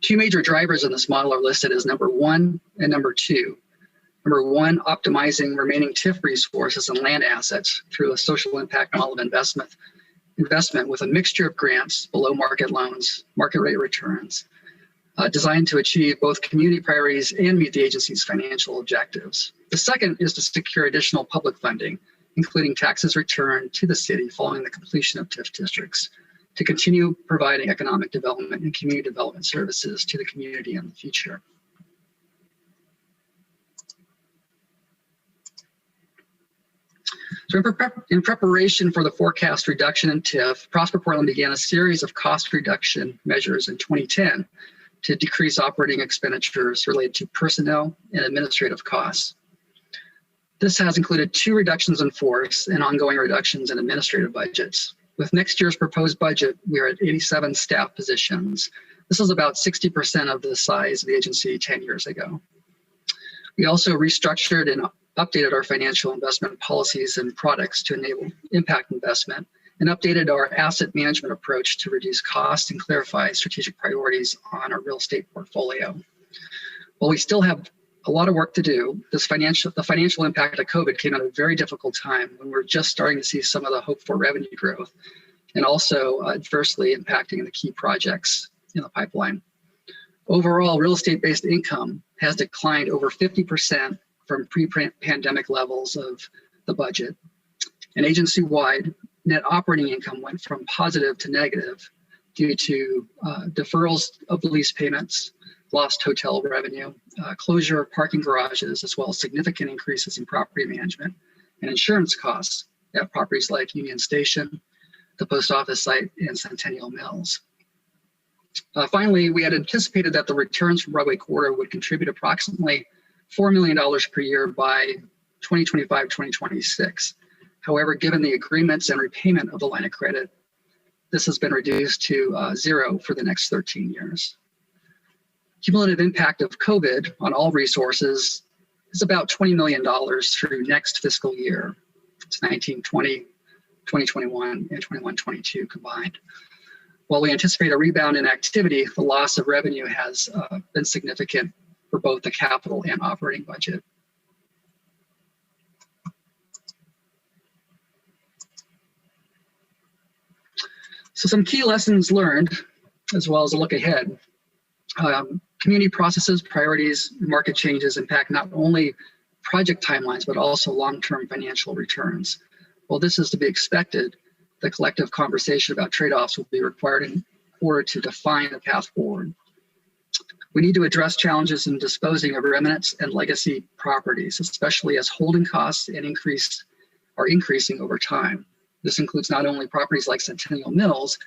S10: 2 major drivers in this model are listed as number 1 and number 2. Number 1, optimizing remaining TIF resources and land assets through a social impact model of investment with a mixture of grants, below market loans, market rate returns, designed to achieve both community priorities and meet the agency's financial objectives. The second is to secure additional public funding, including taxes returned to the city following the completion of TIF districts, to continue providing economic development and community development services to the community in the future. So in preparation for the forecast reduction in TIF, Prosper Portland began a series of cost reduction measures in 2010 to decrease operating expenditures related to personnel and administrative costs. This has included 2 reductions in force and ongoing reductions in administrative budgets. With next year's proposed budget, we are at 87 staff positions. This is about 60% of the size of the agency 10 years ago. We also restructured and updated our financial investment policies and products to enable impact investment, and updated our asset management approach to reduce costs and clarify strategic priorities on our real estate portfolio. While we still have a lot of work to do, the financial impact of COVID came at a very difficult time when we're just starting to see some of the hope for revenue growth, and also adversely impacting the key projects in the pipeline. Overall, real estate-based income has declined over 50% from pre-pandemic levels of the budget. And agency-wide, net operating income went from positive to negative due to deferrals of lease payments, lost hotel revenue, closure of parking garages, as well as significant increases in property management and insurance costs at properties like Union Station, the post office site, and Centennial Mills. Finally, we had anticipated that the returns from Broadway Corridor would contribute approximately $4 million per year by 2025-2026. However, given the agreements and repayment of the line of credit, this has been reduced to zero for the next 13 years. Cumulative impact of COVID on all resources is about $20 million through next fiscal year. It's 19-20, 2021, and 21-22 combined. While we anticipate a rebound in activity, the loss of revenue has been significant for both the capital and operating budget. So some key lessons learned, as well as a look ahead. Community processes, priorities, and market changes impact not only project timelines, but also long-term financial returns. While this is to be expected, the collective conversation about trade-offs will be required in order to define the path forward. We need to address challenges in disposing of remnants and legacy properties, especially as holding costs are increasing over time. This includes not only properties like Centennial Mills,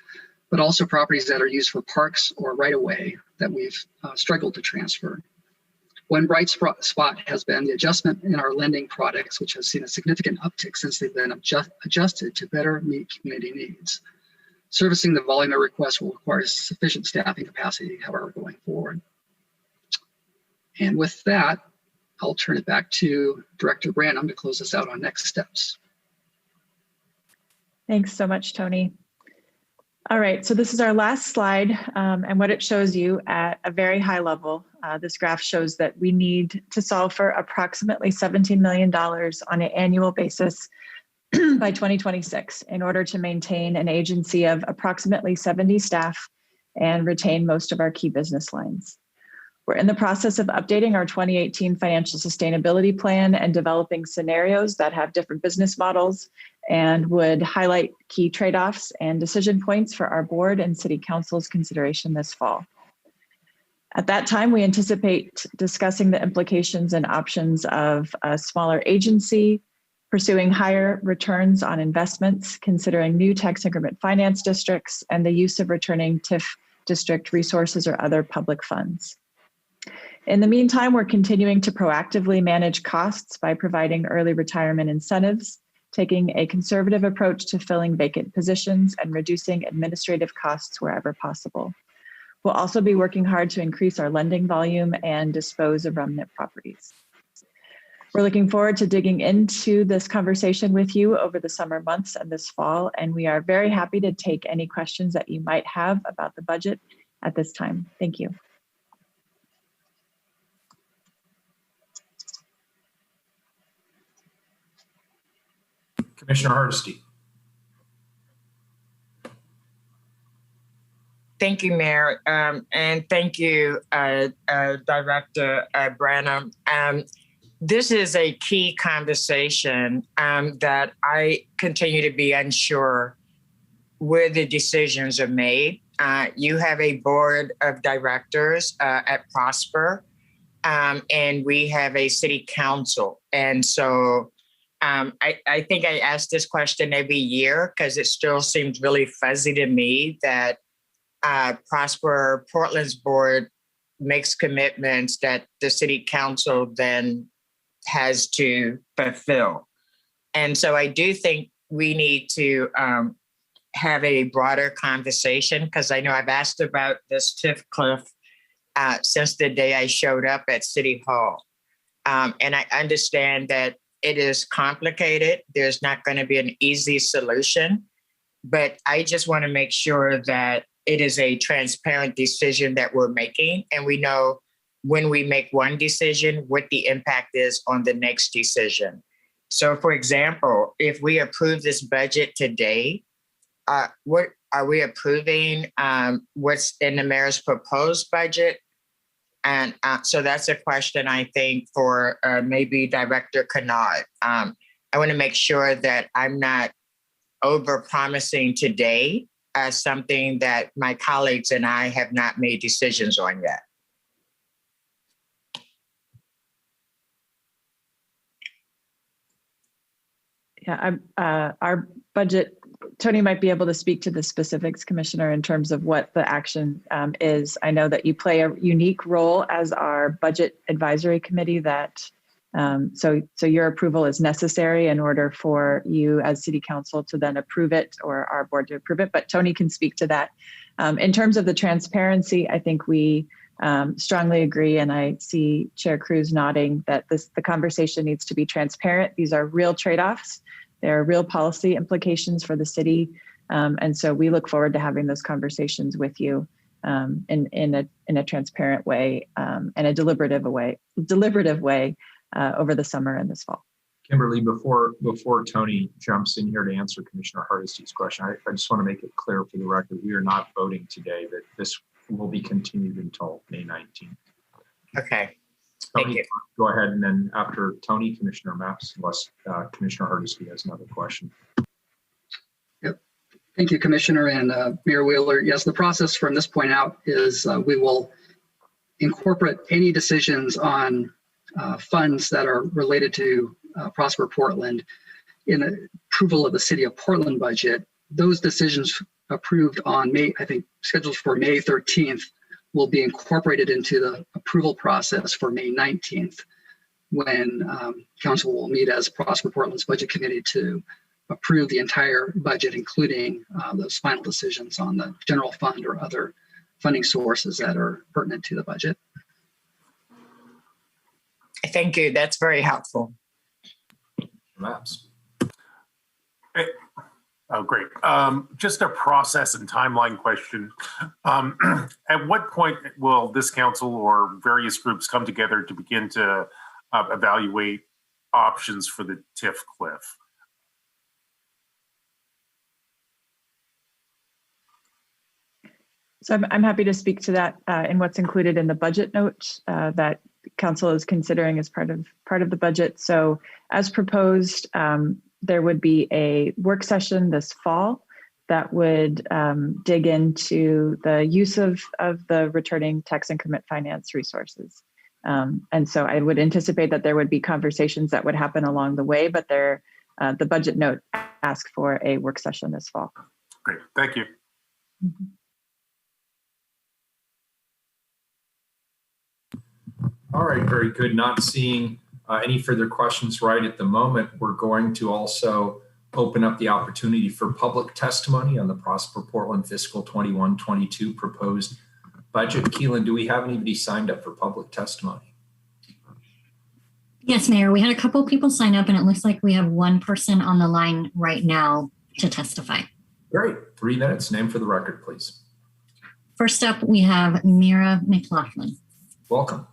S10: but also properties that are used for parks or right-of-way that we've struggled to transfer. One bright spot has been the adjustment in our lending products, which has seen a significant uptick since they've been adjusted to better meet community needs. Servicing the volume of requests will require sufficient staffing capacity, however, going forward. And with that, I'll turn it back to Director Branham to close us out on next steps.
S7: Thanks so much, Tony. All right, so this is our last slide, and what it shows you at a very high level. This graph shows that we need to solve for approximately $17 million on an annual basis by 2026 in order to maintain an agency of approximately 70 staff and retain most of our key business lines. We're in the process of updating our 2018 financial sustainability plan and developing scenarios that have different business models and would highlight key trade-offs and decision points for our board and city council's consideration this fall. At that time, we anticipate discussing the implications and options of a smaller agency, pursuing higher returns on investments, considering new tax increment finance districts, and the use of returning TIF district resources or other public funds. In the meantime, we're continuing to proactively manage costs by providing early retirement incentives, taking a conservative approach to filling vacant positions, and reducing administrative costs wherever possible. We'll also be working hard to increase our lending volume and dispose of remnant properties. We're looking forward to digging into this conversation with you over the summer months and this fall, and we are very happy to take any questions that you might have about the budget at this time. Thank you.
S1: Commissioner Hardesty.
S4: Thank you, Mayor, and thank you, Director Branham. This is a key conversation that I continue to be unsure where the decisions are made. You have a board of directors at Prosper, and we have a city council. And so I think I ask this question every year because it still seems really fuzzy to me that Prosper Portland's board makes commitments that the city council then has to fulfill. And so I do think we need to have a broader conversation because I know I've asked about this TIF cliff since the day I showed up at City Hall. And I understand that it is complicated. There's not going to be an easy solution, but I just want to make sure that it is a transparent decision that we're making. And we know when we make one decision, what the impact is on the next decision. So for example, if we approve this budget today, what are we approving what's in the mayor's proposed budget? And so that's a question, I think, for maybe Director Kennard. I want to make sure that I'm not over-promising today as something that my colleagues and I have not made decisions on yet.
S7: Yeah, our budget, Tony might be able to speak to the specifics, Commissioner, in terms of what the action is. I know that you play a unique role as our budget advisory committee that, so your approval is necessary in order for you as City Council to then approve it or our board to approve it, but Tony can speak to that. In terms of the transparency, I think we strongly agree, and I see Chair Cruz nodding that the conversation needs to be transparent. These are real trade-offs. There are real policy implications for the city, and so we look forward to having those conversations with you in a transparent way and a deliberative way over the summer and this fall.
S1: Kimberly, before Tony jumps in here to answer Commissioner Hardesty's question, I just want to make it clear for the record, we are not voting today that this will be continued until May 19th.
S4: Okay.
S1: Tony,
S4: Thank you.
S1: go ahead, and then after Tony, Commissioner Maps, unless Commissioner Hardesty has another question.
S10: Yep. Thank you, Commissioner and Mayor Wheeler. Yes, the process from this point out is we will incorporate any decisions on funds that are related to Prosper Portland in the approval of the City of Portland budget. Those decisions approved on May, I think scheduled for May 13th, will be incorporated into the approval process for May 19th, when Council will meet as Prosper Portland's Budget Committee to approve the entire budget, including those final decisions on the general fund or other funding sources that are pertinent to the budget.
S4: Thank you. That's very helpful.
S1: Maps.
S11: Oh, great. Just a process and timeline question. At what point will this council or various groups come together to begin to evaluate options for the TIF cliff?
S7: So I'm happy to speak to that in what's included in the budget note that council is considering as part of the budget. So as proposed, there would be a work session this fall that would dig into the use of the returning tax increment finance resources. And so I would anticipate that there would be conversations that would happen along the way, but the budget note asks for a work session this fall.
S11: Great, thank you.
S7: Mm-hmm.
S1: All right, very good. Not seeing any further questions right at the moment. We're going to also open up the opportunity for public testimony on the Prosper Portland fiscal 21-22 proposed budget. Keelan, do we have anybody signed up for public testimony?
S2: Yes, Mayor. We had a couple people sign up, and it looks like we have one person on the line right now to testify.
S1: Great. 3 minutes. Name for the record, please.
S2: First up, we have Mira McLaughlin.
S1: Welcome.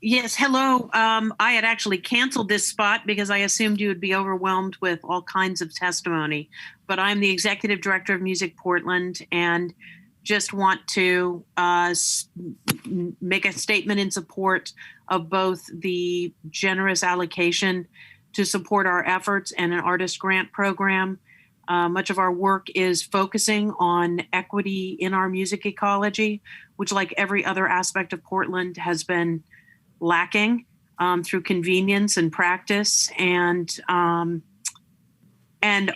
S12: Yes, hello. I had actually canceled this spot because I assumed you would be overwhelmed with all kinds of testimony. But I'm the Executive Director of Music Portland and just want to make a statement in support of both the generous allocation to support our efforts and an artist grant program. Much of our work is focusing on equity in our music ecology, which, like every other aspect of Portland, has been lacking through convenience and practice, and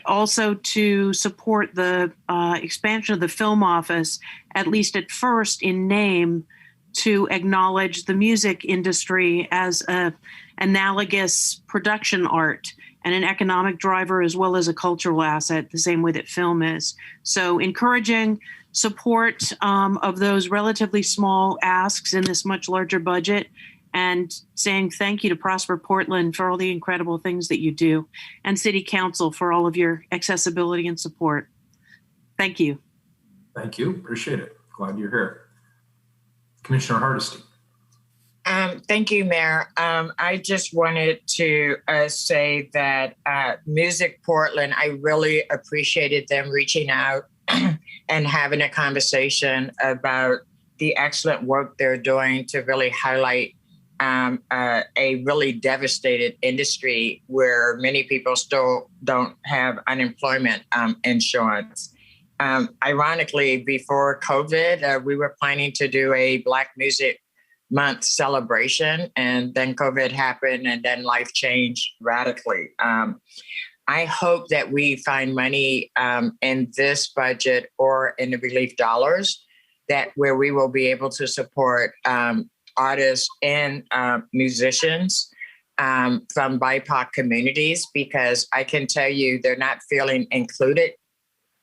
S12: also to support the expansion of the film office, at least at first in name, to acknowledge the music industry as a analogous production art and an economic driver as well as a cultural asset, the same way that film is. So encouraging support of those relatively small asks in this much larger budget, and saying thank you to Prosper Portland for all the incredible things that you do, and City Council for all of your accessibility and support. Thank you.
S1: Thank you. Appreciate it. Glad you're here. Commissioner Hardesty.
S4: Thank you, Mayor. I just wanted to say that Music Portland, I really appreciated them reaching out and having a conversation about the excellent work they're doing to really highlight a really devastated industry where many people still don't have unemployment insurance. Ironically, before COVID, we were planning to do a Black Music Month celebration, and then COVID happened, and then life changed radically. I hope that we find money in this budget or in the relief dollars that where we will be able to support artists and musicians from BIPOC communities, because I can tell you they're not feeling included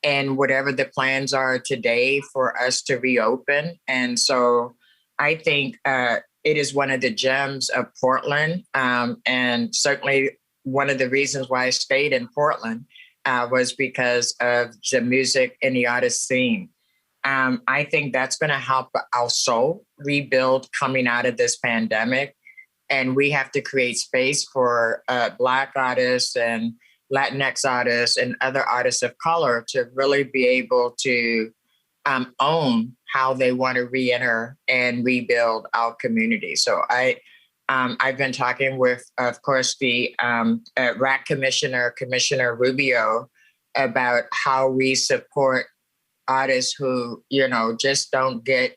S4: in whatever the plans are today for us to reopen. And so I think it is one of the gems of Portland, and certainly one of the reasons why I stayed in Portland was because of the music and the artist scene. I think that's going to help our soul rebuild coming out of this pandemic. And we have to create space for Black artists and Latinx artists and other artists of color to really be able to own how they want to reenter and rebuild our community. So I've been talking with, of course, the RAC Commissioner, Commissioner Rubio, about how we support artists who, you know, just don't get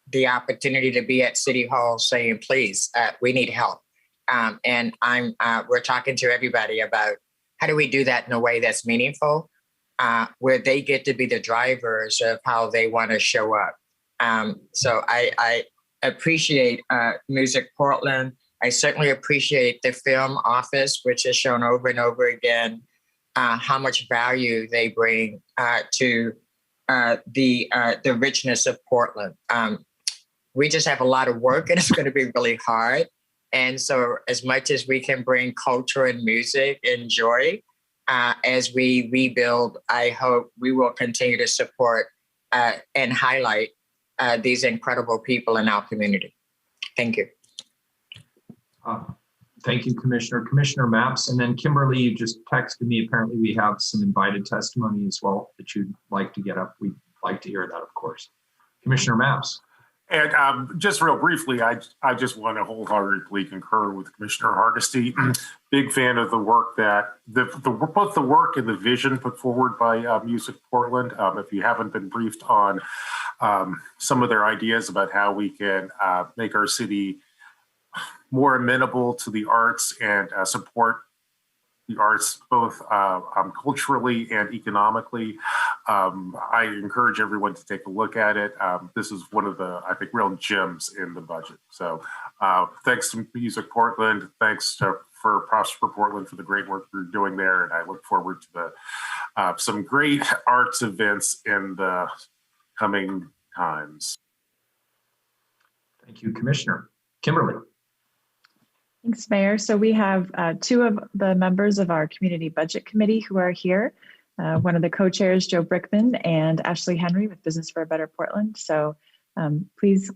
S4: the opportunity to be at City Hall saying, please, we need help. And we're talking to everybody about how do we do that in a way that's meaningful, where they get to be the drivers of how they want to show up. So I appreciate Music Portland. I certainly appreciate the film office, which has shown over and over again how much value they bring to the richness of Portland. We just have a lot of work, and it's going to be really hard. And so as much as we can bring culture and music and joy as we rebuild, I hope we will continue to support and highlight these incredible people in our community. Thank you.
S1: Thank you, Commissioner. Commissioner Maps, and then Kimberly, you just texted me. Apparently we have some invited testimony as well that you'd like to get up. We'd like to hear that, of course. Commissioner Maps.
S11: And just real briefly, I just want to wholeheartedly concur with Commissioner Hardesty. Big fan of the work that both the work and the vision put forward by Music Portland. If you haven't been briefed on some of their ideas about how we can make our city more amenable to the arts and support the arts both culturally and economically. I encourage everyone to take a look at it. This is one of the, I think, real gems in the budget. So thanks to Music Portland. Thanks for Prosper Portland for the great work you're doing there. And I look forward to some great arts events in the coming times.
S1: Thank you, Commissioner. Kimberly.
S7: Thanks, Mayor. So we have two of the members of our Community Budget Committee who are here. One of the co-chairs, Joe Brickman, and Ashley Henry with Business for a Better Portland. So please,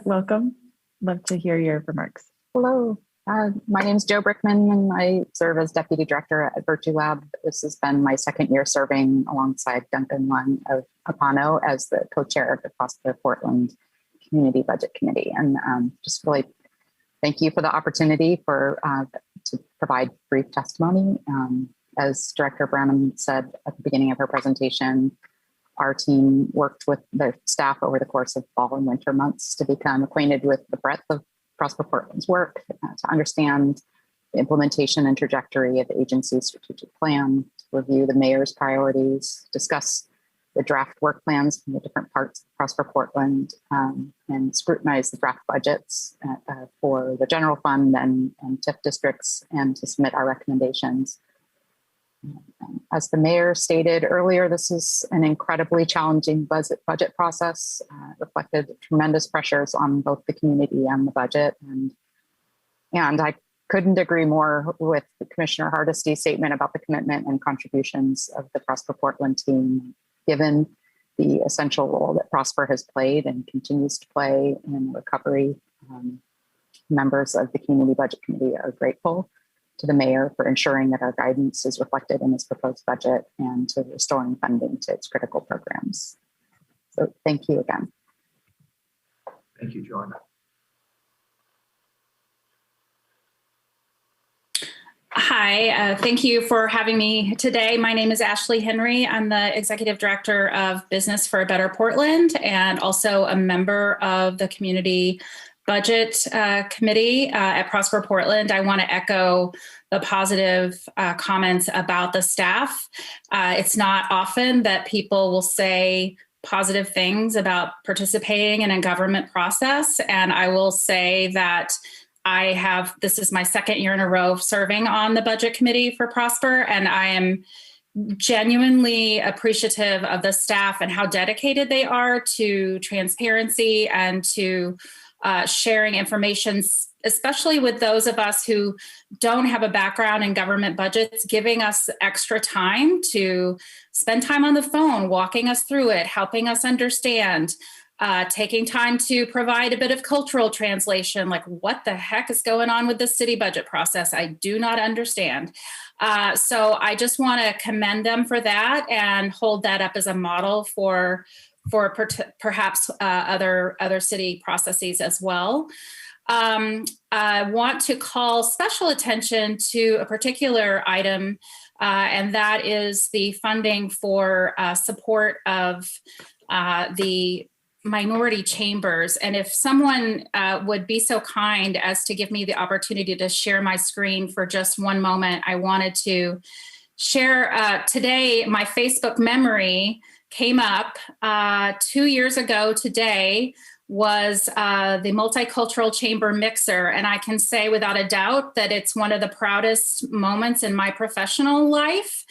S7: welcome. Love to hear your remarks.
S13: Hello, my name is Joe Brickman, and I serve as Deputy Director at Virtue Lab. This has been my second year serving alongside Duncan Lund of Apano as the co-chair of the Prosper Portland Community Budget Committee. And just really thank you for the opportunity to provide brief testimony. As Director Branham said at the beginning of her presentation, our team worked with the staff over the course of fall and winter months to become acquainted with the breadth of Prosper Portland's work, to understand the implementation and trajectory of the agency's strategic plan, to review the mayor's priorities, discuss the draft work plans from the different parts of Prosper Portland, and scrutinize the draft budgets for the general fund and TIF districts, and to submit our recommendations. As the mayor stated earlier, this is an incredibly challenging budget process. Reflected tremendous pressures on both the community and the budget. And I couldn't agree more with Commissioner Hardesty's statement about the commitment and contributions of the Prosper Portland team, given the essential role that Prosper has played and continues to play in recovery. members of the Community Budget Committee are grateful to the mayor for ensuring that our guidance is reflected in this proposed budget and to restoring funding to its critical programs. So thank you again.
S1: Thank you, Joanna.
S14: Hi, thank you for having me today. My name is Ashley Henry. I'm the Executive Director of Business for a Better Portland and also a member of the Community Budget Committee at Prosper Portland. I want to echo the positive comments about the staff. It's not often that people will say positive things about participating in a government process. And I will say that this is my second year in a row serving on the budget committee for Prosper, and I am genuinely appreciative of the staff and how dedicated they are to transparency and to sharing information, especially with those of us who don't have a background in government budgets, giving us extra time to spend time on the phone, walking us through it, helping us understand, taking time to provide a bit of cultural translation, like what the heck is going on with the city budget process? I do not understand. So I just want to commend them for that and hold that up as a model for perhaps other city processes as well. I want to call special attention to a particular item, and that is the funding for support of the minority chambers. And if someone would be so kind as to give me the opportunity to share my screen for just one moment, I wanted to share today my Facebook memory came up 2 years ago today was the Multicultural Chamber Mixer. And I can say without a doubt that it's one of the proudest moments in my professional life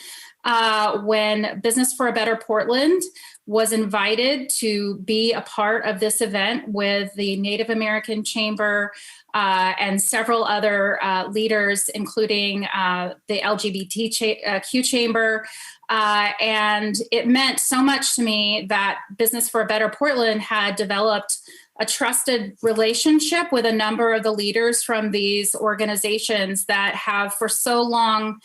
S14: when Business for a Better Portland was invited to be a part of this event with the Native American Chamber and several other leaders, including the LGBTQ Chamber. And it meant so much to me that Business for a Better Portland had developed a trusted relationship with a number of the leaders from these organizations that have for so long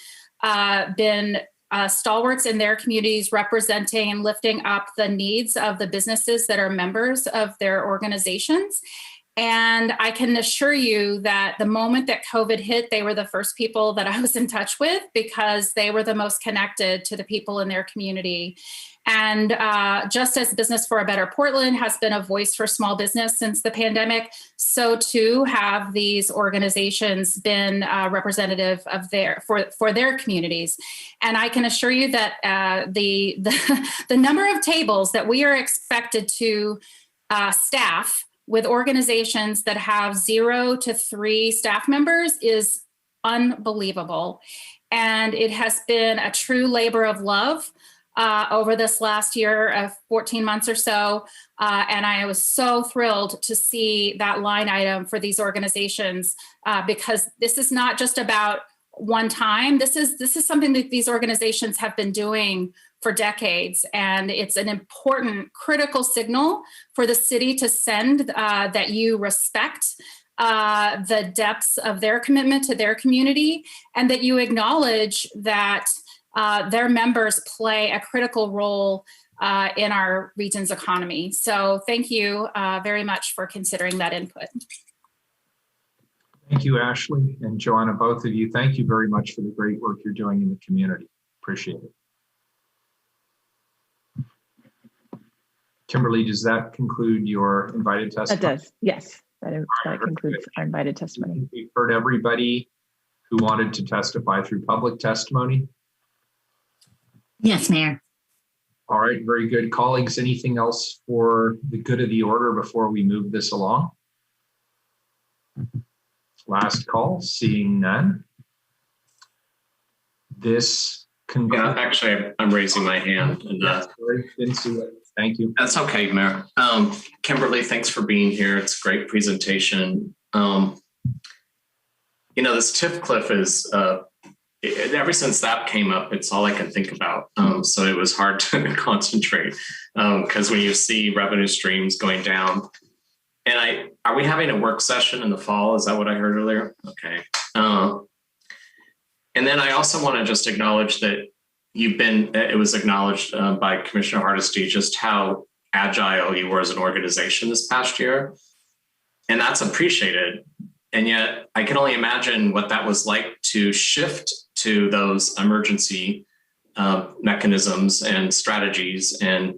S14: been stalwarts in their communities, representing and lifting up the needs of the businesses that are members of their organizations. And I can assure you that the moment that COVID hit, they were the first people that I was in touch with because they were the most connected to the people in their community. And just as Business for a Better Portland has been a voice for small business since the pandemic, so too have these organizations been representative of for their communities. And I can assure you that the number of tables that we are expected to staff with organizations that have 0 to 3 staff members is unbelievable. And it has been a true labor of love over this last year of 14 months or so. And I was so thrilled to see that line item for these organizations because this is not just about one time. This is something that these organizations have been doing for decades. And it's an important, critical signal for the city to send that you respect the depths of their commitment to their community and that you acknowledge that their members play a critical role in our region's economy. So thank you very much for considering that input.
S1: Thank you, Ashley and Joanna, both of you. Thank you very much for the great work you're doing in the community. Appreciate it. Kimberly, does that conclude your invited testimony?
S7: That does, yes. That concludes our invited testimony.
S1: We've heard everybody who wanted to testify through public testimony.
S2: Yes, Mayor.
S1: All right, very good. Colleagues, anything else for the good of the order before we move this along? Last call, seeing none. This concludes.
S15: Yeah, actually, I'm raising my hand. And,
S1: sorry, didn't see it. Thank you.
S15: That's okay, Mayor. Kimberly, thanks for being here. It's a great presentation. This TIF cliff is, ever since that came up, it's all I can think about. So it was hard to concentrate because when you see revenue streams going down, And are we having a work session in the fall? Is that what I heard earlier? Okay. And then I also want to just acknowledge that it was acknowledged by Commissioner Hardesty just how agile you were as an organization this past year. And that's appreciated. And yet I can only imagine what that was like to shift to those emergency mechanisms and strategies. And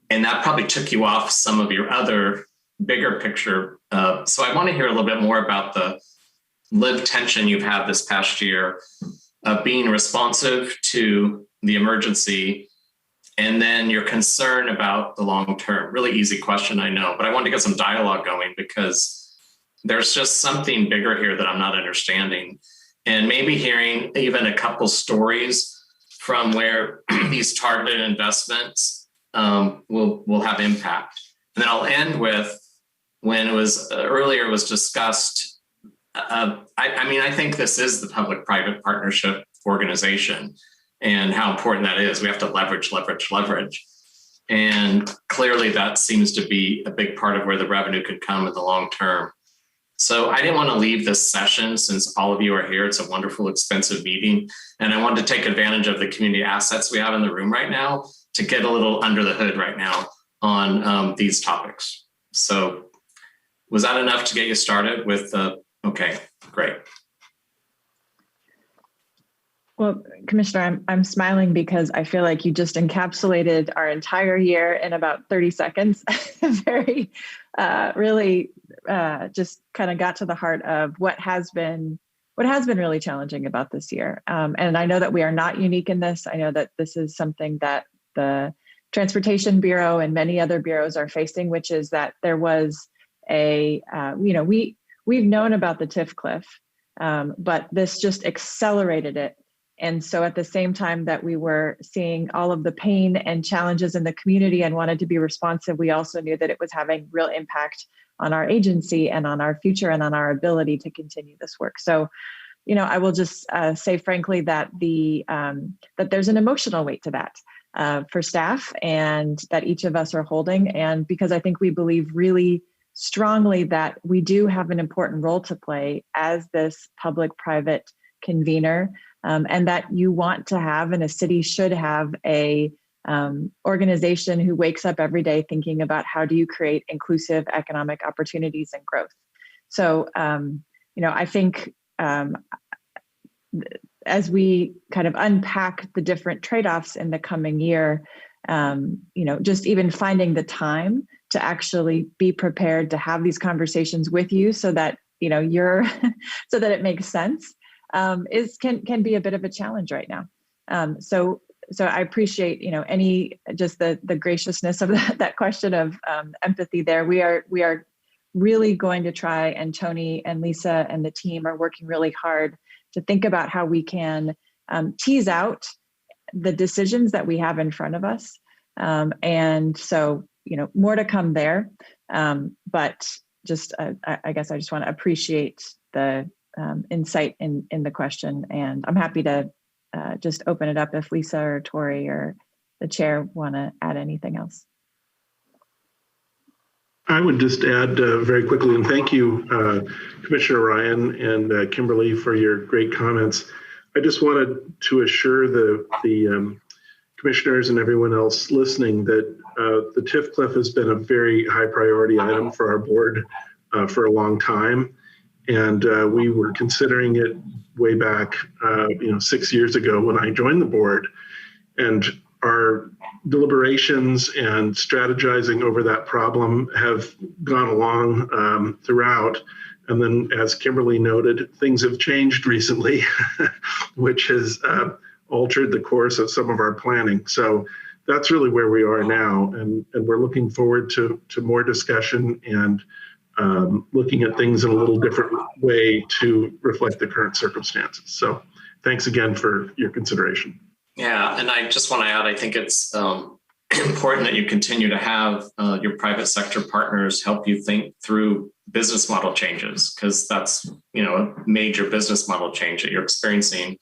S15: that probably took you off some of your other bigger picture. So I want to hear a little bit more about the lived tension you've had this past year of being responsive to the emergency, and then your concern about the long term. Really easy question, I know, but I wanted to get some dialogue going because there's just something bigger here that I'm not understanding. And maybe hearing even a couple stories from where these targeted investments will have impact. And then I'll end with when it was earlier was discussed. I think this is the public-private partnership organization and how important that is. We have to leverage. And clearly that seems to be a big part of where the revenue could come in the long term. So I didn't want to leave this session since all of you are here. It's a wonderful, expensive meeting. And I wanted to take advantage of the community assets we have in the room right now to get a little under the hood right now on these topics. So was that enough to get you started with okay, great.
S7: Well, Commissioner, I'm smiling because I feel like you just encapsulated our entire year in about 30 seconds. Very, really, just kind of got to the heart of what has been really challenging about this year. And I know that we are not unique in this. I know that this is something that the Transportation Bureau and many other bureaus are facing, which is that there was we've known about the TIF cliff, but this just accelerated it. And so at the same time that we were seeing all of the pain and challenges in the community and wanted to be responsive, we also knew that it was having real impact on our agency and on our future and on our ability to continue this work. So, I will just say frankly that that there's an emotional weight to that for staff, and that each of us are holding. And because I think we believe really strongly that we do have an important role to play as this public-private convener, and that you want to have, and a city should have, a organization who wakes up every day thinking about how do you create inclusive economic opportunities and growth. So, I think as we kind of unpack the different trade-offs in the coming year, just even finding the time to actually be prepared to have these conversations with you so that, so that it makes sense, can be a bit of a challenge right now. So I appreciate, just the graciousness of that question of empathy there. We are really going to try, and Tony and Lisa and the team are working really hard to think about how we can tease out the decisions that we have in front of us. And so, more to come there. But just, I guess I just want to appreciate the insight in the question. And I'm happy to just open it up if Lisa or Tori or the chair want to add anything else.
S6: I would just add very quickly, and thank you, Commissioner Ryan and Kimberly, for your great comments. I just wanted to assure the commissioners and everyone else listening that the TIF cliff has been a very high priority item for our board for a long time. And we were considering it way back, 6 years ago when I joined the board. And our deliberations and strategizing over that problem have gone along throughout. And then, as Kimberly noted, things have changed recently, which has altered the course of some of our planning. So that's really where we are now. And we're looking forward to more discussion and looking at things in a little different way to reflect the current circumstances. So thanks again for your consideration.
S15: Yeah, and I just want to add, I think it's important that you continue to have your private sector partners help you think through business model changes, because that's, a major business model change that you're experiencing.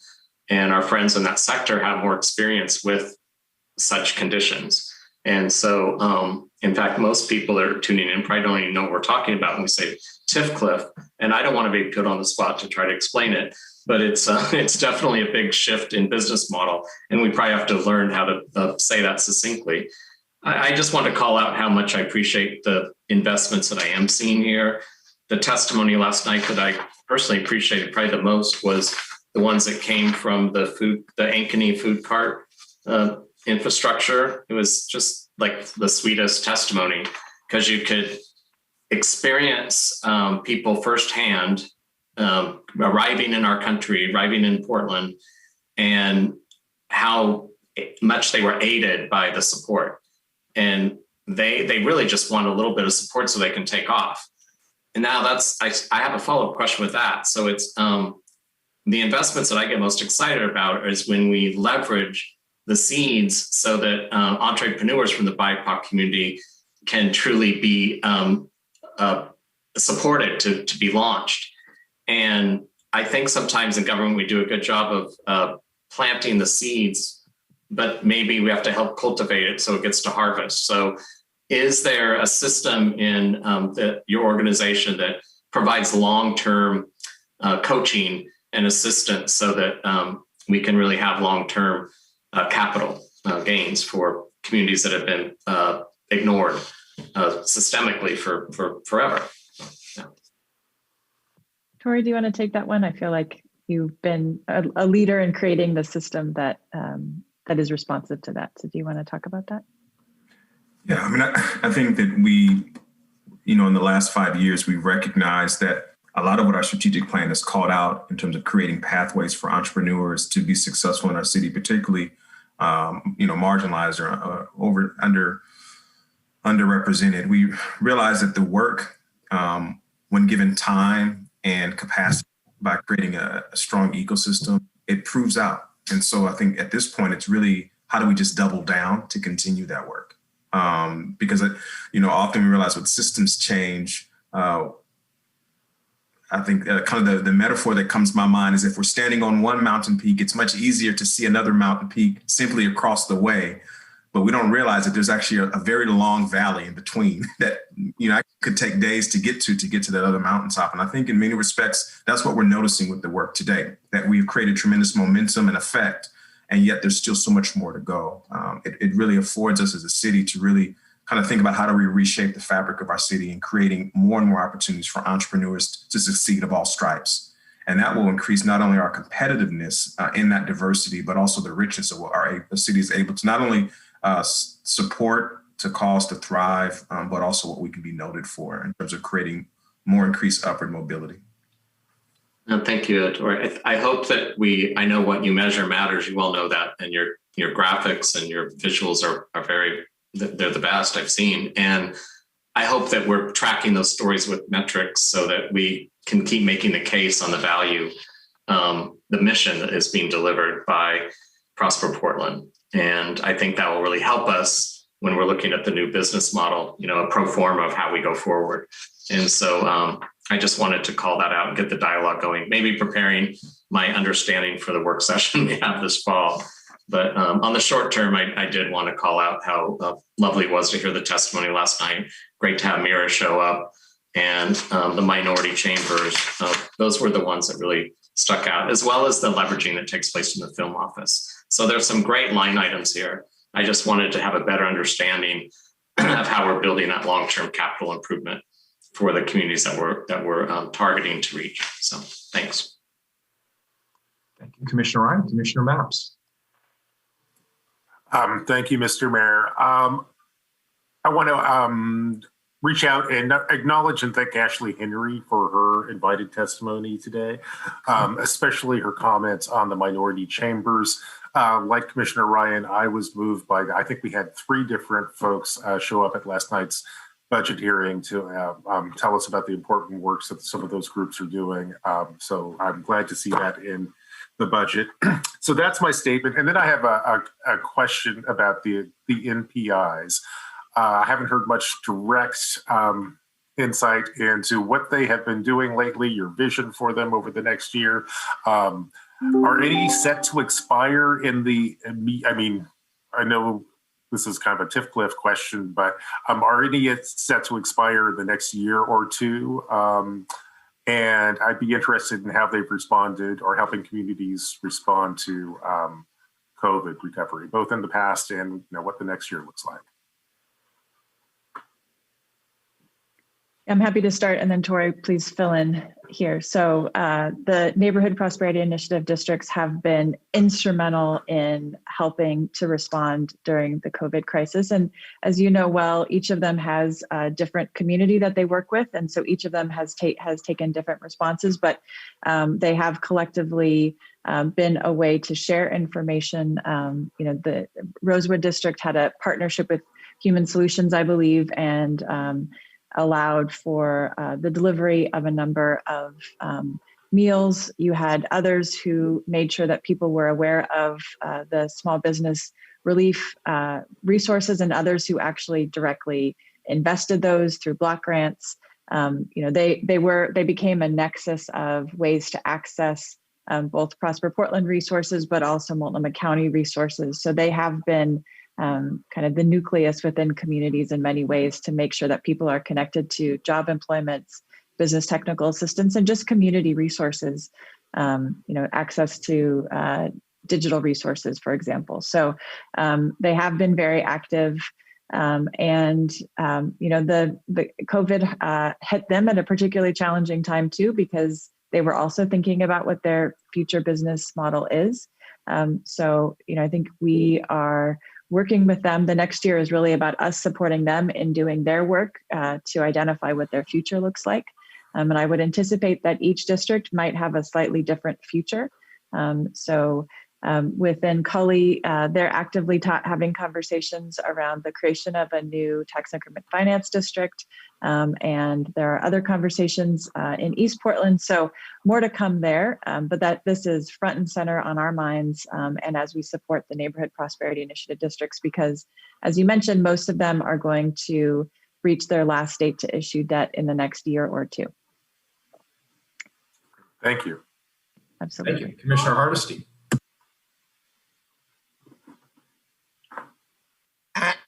S15: And our friends in that sector have more experience with such conditions. And so, in fact, most people that are tuning in probably don't even know what we're talking about when we say TIFCLIF. And I don't want to be put on the spot to try to explain it, but it's definitely a big shift in business model. And we probably have to learn how to say that succinctly. I just want to call out how much I appreciate the investments that I am seeing here. The testimony last night that I personally appreciated probably the most was the ones that came from the Ankeny food cart infrastructure. It was just like the sweetest testimony because you could experience people firsthand arriving in our country, arriving in Portland, and how much they were aided by the support. And they really just want a little bit of support so they can take off. And now I have a follow-up question with that. So it's the investments that I get most excited about is when we leverage the seeds so that entrepreneurs from the BIPOC community can truly be supported to be launched. And I think sometimes in government, we do a good job of planting the seeds, but maybe we have to help cultivate it so it gets to harvest. So is there a system in your organization that provides long-term coaching and assistance so that we can really have long-term capital gains for communities that have been ignored systemically for forever? Yeah.
S7: Tori, do you want to take that one? I feel like you've been a leader in creating the system that that is responsive to that. So do you want to talk about that?
S8: Yeah, I mean, I think that we, in the last 5 years, we've recognized that a lot of what our strategic plan has called out in terms of creating pathways for entrepreneurs to be successful in our city, particularly, marginalized or underrepresented. We realized that the work, when given time and capacity by creating a strong ecosystem, it proves out. And so I think at this point, it's really, how do we just double down to continue that work? Because, often we realize when systems change, I think kind of the metaphor that comes to my mind is if we're standing on one mountain peak, it's much easier to see another mountain peak simply across the way. But we don't realize that there's actually a very long valley in between that, I could take days to get to that other mountaintop. And I think in many respects, that's what we're noticing with the work today, that we've created tremendous momentum and effect, and yet there's still so much more to go. It really affords us as a city to really kind of think about how do we reshape the fabric of our city and creating more and more opportunities for entrepreneurs to succeed of all stripes. And that will increase not only our competitiveness in that diversity, but also the richness of what our city is able to not only support, to cause, to thrive, but also what we can be noted for in terms of creating more increased upward mobility.
S15: No, thank you, Tori. I hope that I know what you measure matters. You all know that, and your graphics and your visuals are they're the best I've seen. And I hope that we're tracking those stories with metrics so that we can keep making the case on the value, the mission that is being delivered by Prosper Portland. And I think that will really help us when we're looking at the new business model, a pro forma of how we go forward. And so I just wanted to call that out and get the dialogue going, maybe preparing my understanding for the work session we have this fall. But on the short term, I did want to call out how lovely it was to hear the testimony last night. Great to have Mira show up, and the minority chambers. Those were the ones that really stuck out, as well as the leveraging that takes place in the film office. So there's some great line items here. I just wanted to have a better understanding of how we're building that long-term capital improvement for the communities that we're targeting to reach. So thanks.
S1: Thank you, Commissioner Ryan. Commissioner Mapps.
S11: Thank you, Mr. Mayor. I want to reach out and acknowledge and thank Ashley Henry for her invited testimony today, especially her comments on the minority chambers. Like Commissioner Ryan, I was moved by, I think we had 3 different folks show up at last night's budget hearing to tell us about the important work that some of those groups are doing. So I'm glad to see that in the budget. So that's my statement. And then I have a question about the NPIs. I haven't heard much direct insight into what they have been doing lately, your vision for them over the next year. Are any set to expire in I know this is kind of a Tiffcliff question, but are any set to expire the next year or two? And I'd be interested in how they've responded or helping communities respond to COVID recovery, both in the past and what the next year looks like.
S7: I'm happy to start, and then Tori, please fill in here. So the Neighborhood Prosperity Initiative districts have been instrumental in helping to respond during the COVID crisis. And as you know well, each of them has a different community that they work with. And so each of them has taken different responses, but they have collectively been a way to share information. The Rosewood District had a partnership with Human Solutions, I believe, and allowed for the delivery of a number of meals. You had others who made sure that people were aware of the small business relief resources, and others who actually directly invested those through block grants. They became a nexus of ways to access both Prosper Portland resources, but also Multnomah County resources. So they have been kind of the nucleus within communities in many ways to make sure that people are connected to job employments, business technical assistance, and just community resources, access to digital resources, for example. So they have been very active. The COVID hit them at a particularly challenging time too, because they were also thinking about what their future business model is. I think we are working with them. The next year is really about us supporting them in doing their work to identify what their future looks like. And I would anticipate that each district might have a slightly different future. Within Cully, they're actively having conversations around the creation of a new tax increment finance district. And there are other conversations in East Portland. So more to come there, but that this is front and center on our minds. And as we support the Neighborhood Prosperity Initiative districts, because as you mentioned, most of them are going to reach their last date to issue debt in the next year or two.
S11: Thank you.
S7: Absolutely.
S1: Thank you. Commissioner Hardesty.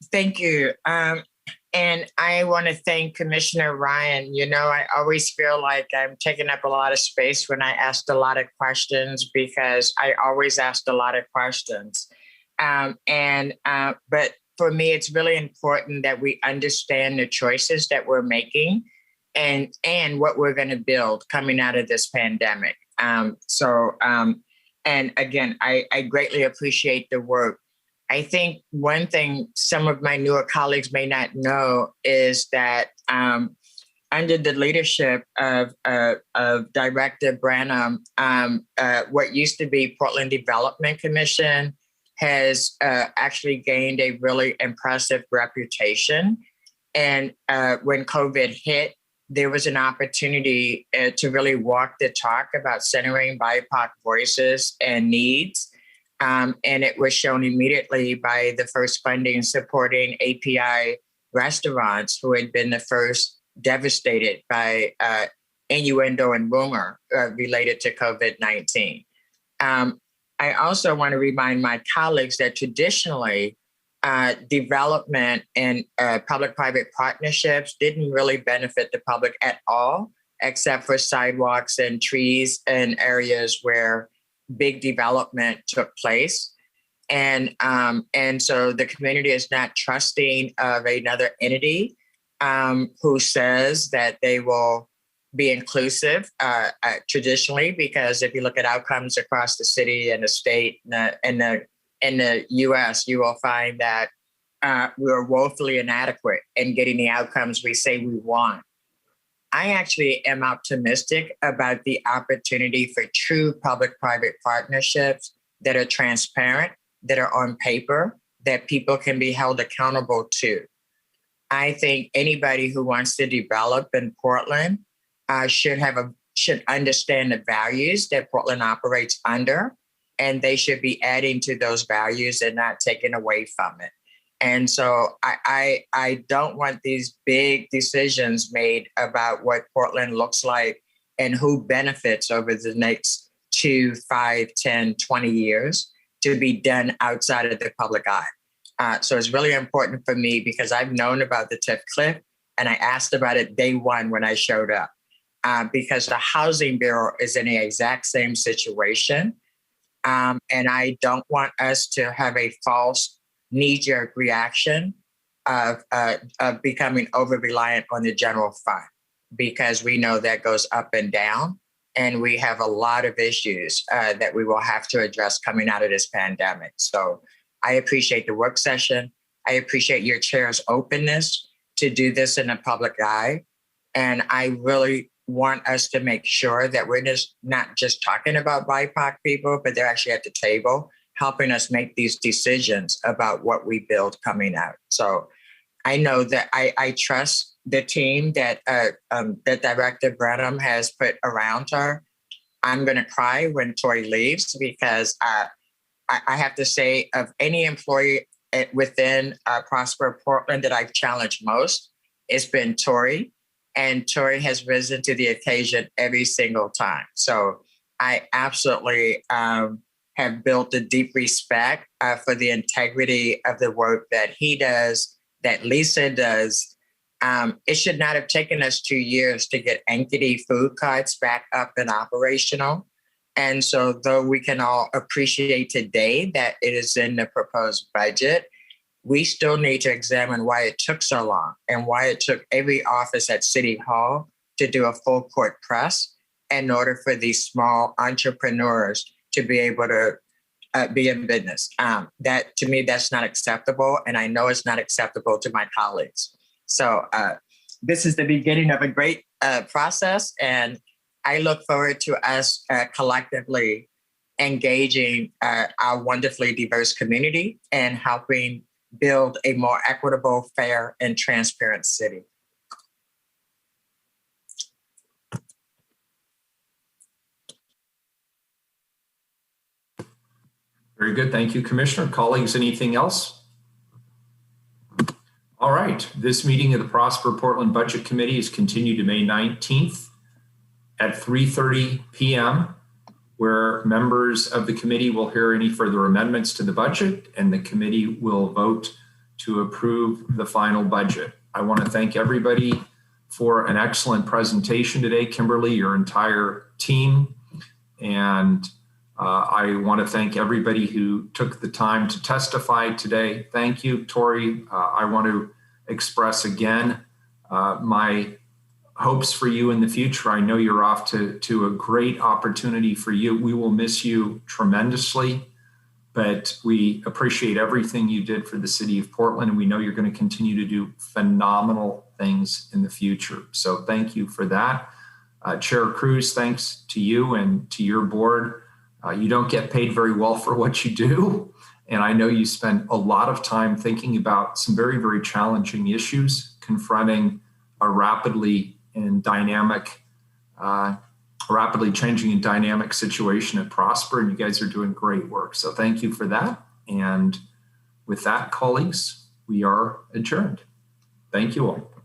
S4: Thank you. And I want to thank Commissioner Ryan. I always feel like I'm taking up a lot of space when I asked a lot of questions, because I always asked a lot of questions. But for me, it's really important that we understand the choices that we're making and what we're going to build coming out of this pandemic. And again, I greatly appreciate the work. I think one thing some of my newer colleagues may not know is that under the leadership of Director Branham, what used to be Portland Development Commission has actually gained a really impressive reputation. And when COVID hit, there was an opportunity to really walk the talk about centering BIPOC voices and needs. And it was shown immediately by the first funding supporting API restaurants, who had been the first devastated by innuendo and rumor related to COVID-19. I also want to remind my colleagues that traditionally, development and public-private partnerships didn't really benefit the public at all, except for sidewalks and trees in areas where big development took place. And so the community is not trusting of another entity who says that they will be inclusive traditionally, because if you look at outcomes across the city and the state and the US, you will find that we're woefully inadequate in getting the outcomes we say we want. I actually am optimistic about the opportunity for true public-private partnerships that are transparent, that are on paper, that people can be held accountable to. I think anybody who wants to develop in Portland should understand the values that Portland operates under, and they should be adding to those values and not taking away from it. And so I don't want these big decisions made about what Portland looks like and who benefits over the next 2, 5, 10, 20 years to be done outside of the public eye. So it's really important for me because I've known about the TIF cliff and I asked about it day one when I showed up. Because the Housing Bureau is in the exact same situation. And I don't want us to have a false knee-jerk reaction of becoming over-reliant on the general fund, because we know that goes up and down. And we have a lot of issues that we will have to address coming out of this pandemic. So I appreciate the work session. I appreciate your chair's openness to do this in the public eye. And I really want us to make sure that we're just not just talking about BIPOC people, but they're actually at the table helping us make these decisions about what we build coming out. So I know that I trust the team that Director Branham has put around her. I'm going to cry when Tori leaves because I have to say, of any employee within Prosper Portland that I've challenged most, it's been Tori. And Tori has risen to the occasion every single time. So I absolutely have built a deep respect for the integrity of the work that he does, that Lisa does. It should not have taken us 2 years to get Ankeny food carts back up and operational. And so though we can all appreciate today that it is in the proposed budget, we still need to examine why it took so long and why it took every office at City Hall to do a full court press in order for these small entrepreneurs to be able to be in business. That, to me, that's not acceptable. And I know it's not acceptable to my colleagues. So this is the beginning of a great process. And I look forward to us collectively engaging our wonderfully diverse community and helping build a more equitable, fair, and transparent city.
S1: Very good. Thank you, Commissioner. Colleagues, anything else? All right. This meeting of the Prosper Portland Budget Committee is continued to May 19th at 3:30 p.m., where members of the committee will hear any further amendments to the budget and the committee will vote to approve the final budget. I want to thank everybody for an excellent presentation today, Kimberly, your entire team. And I want to thank everybody who took the time to testify today. Thank you, Tori. I want to express again my hopes for you in the future. I know you're off to a great opportunity for you. We will miss you tremendously, but we appreciate everything you did for the city of Portland, and we know you're going to continue to do phenomenal things in the future. So thank you for that. Chair Cruz, thanks to you and to your board. You don't get paid very well for what you do, and I know you spent a lot of time thinking about some very, very challenging issues confronting a rapidly changing and dynamic situation at Prosper, and you guys are doing great work. So thank you for that. And with that, colleagues, we are adjourned. Thank you all.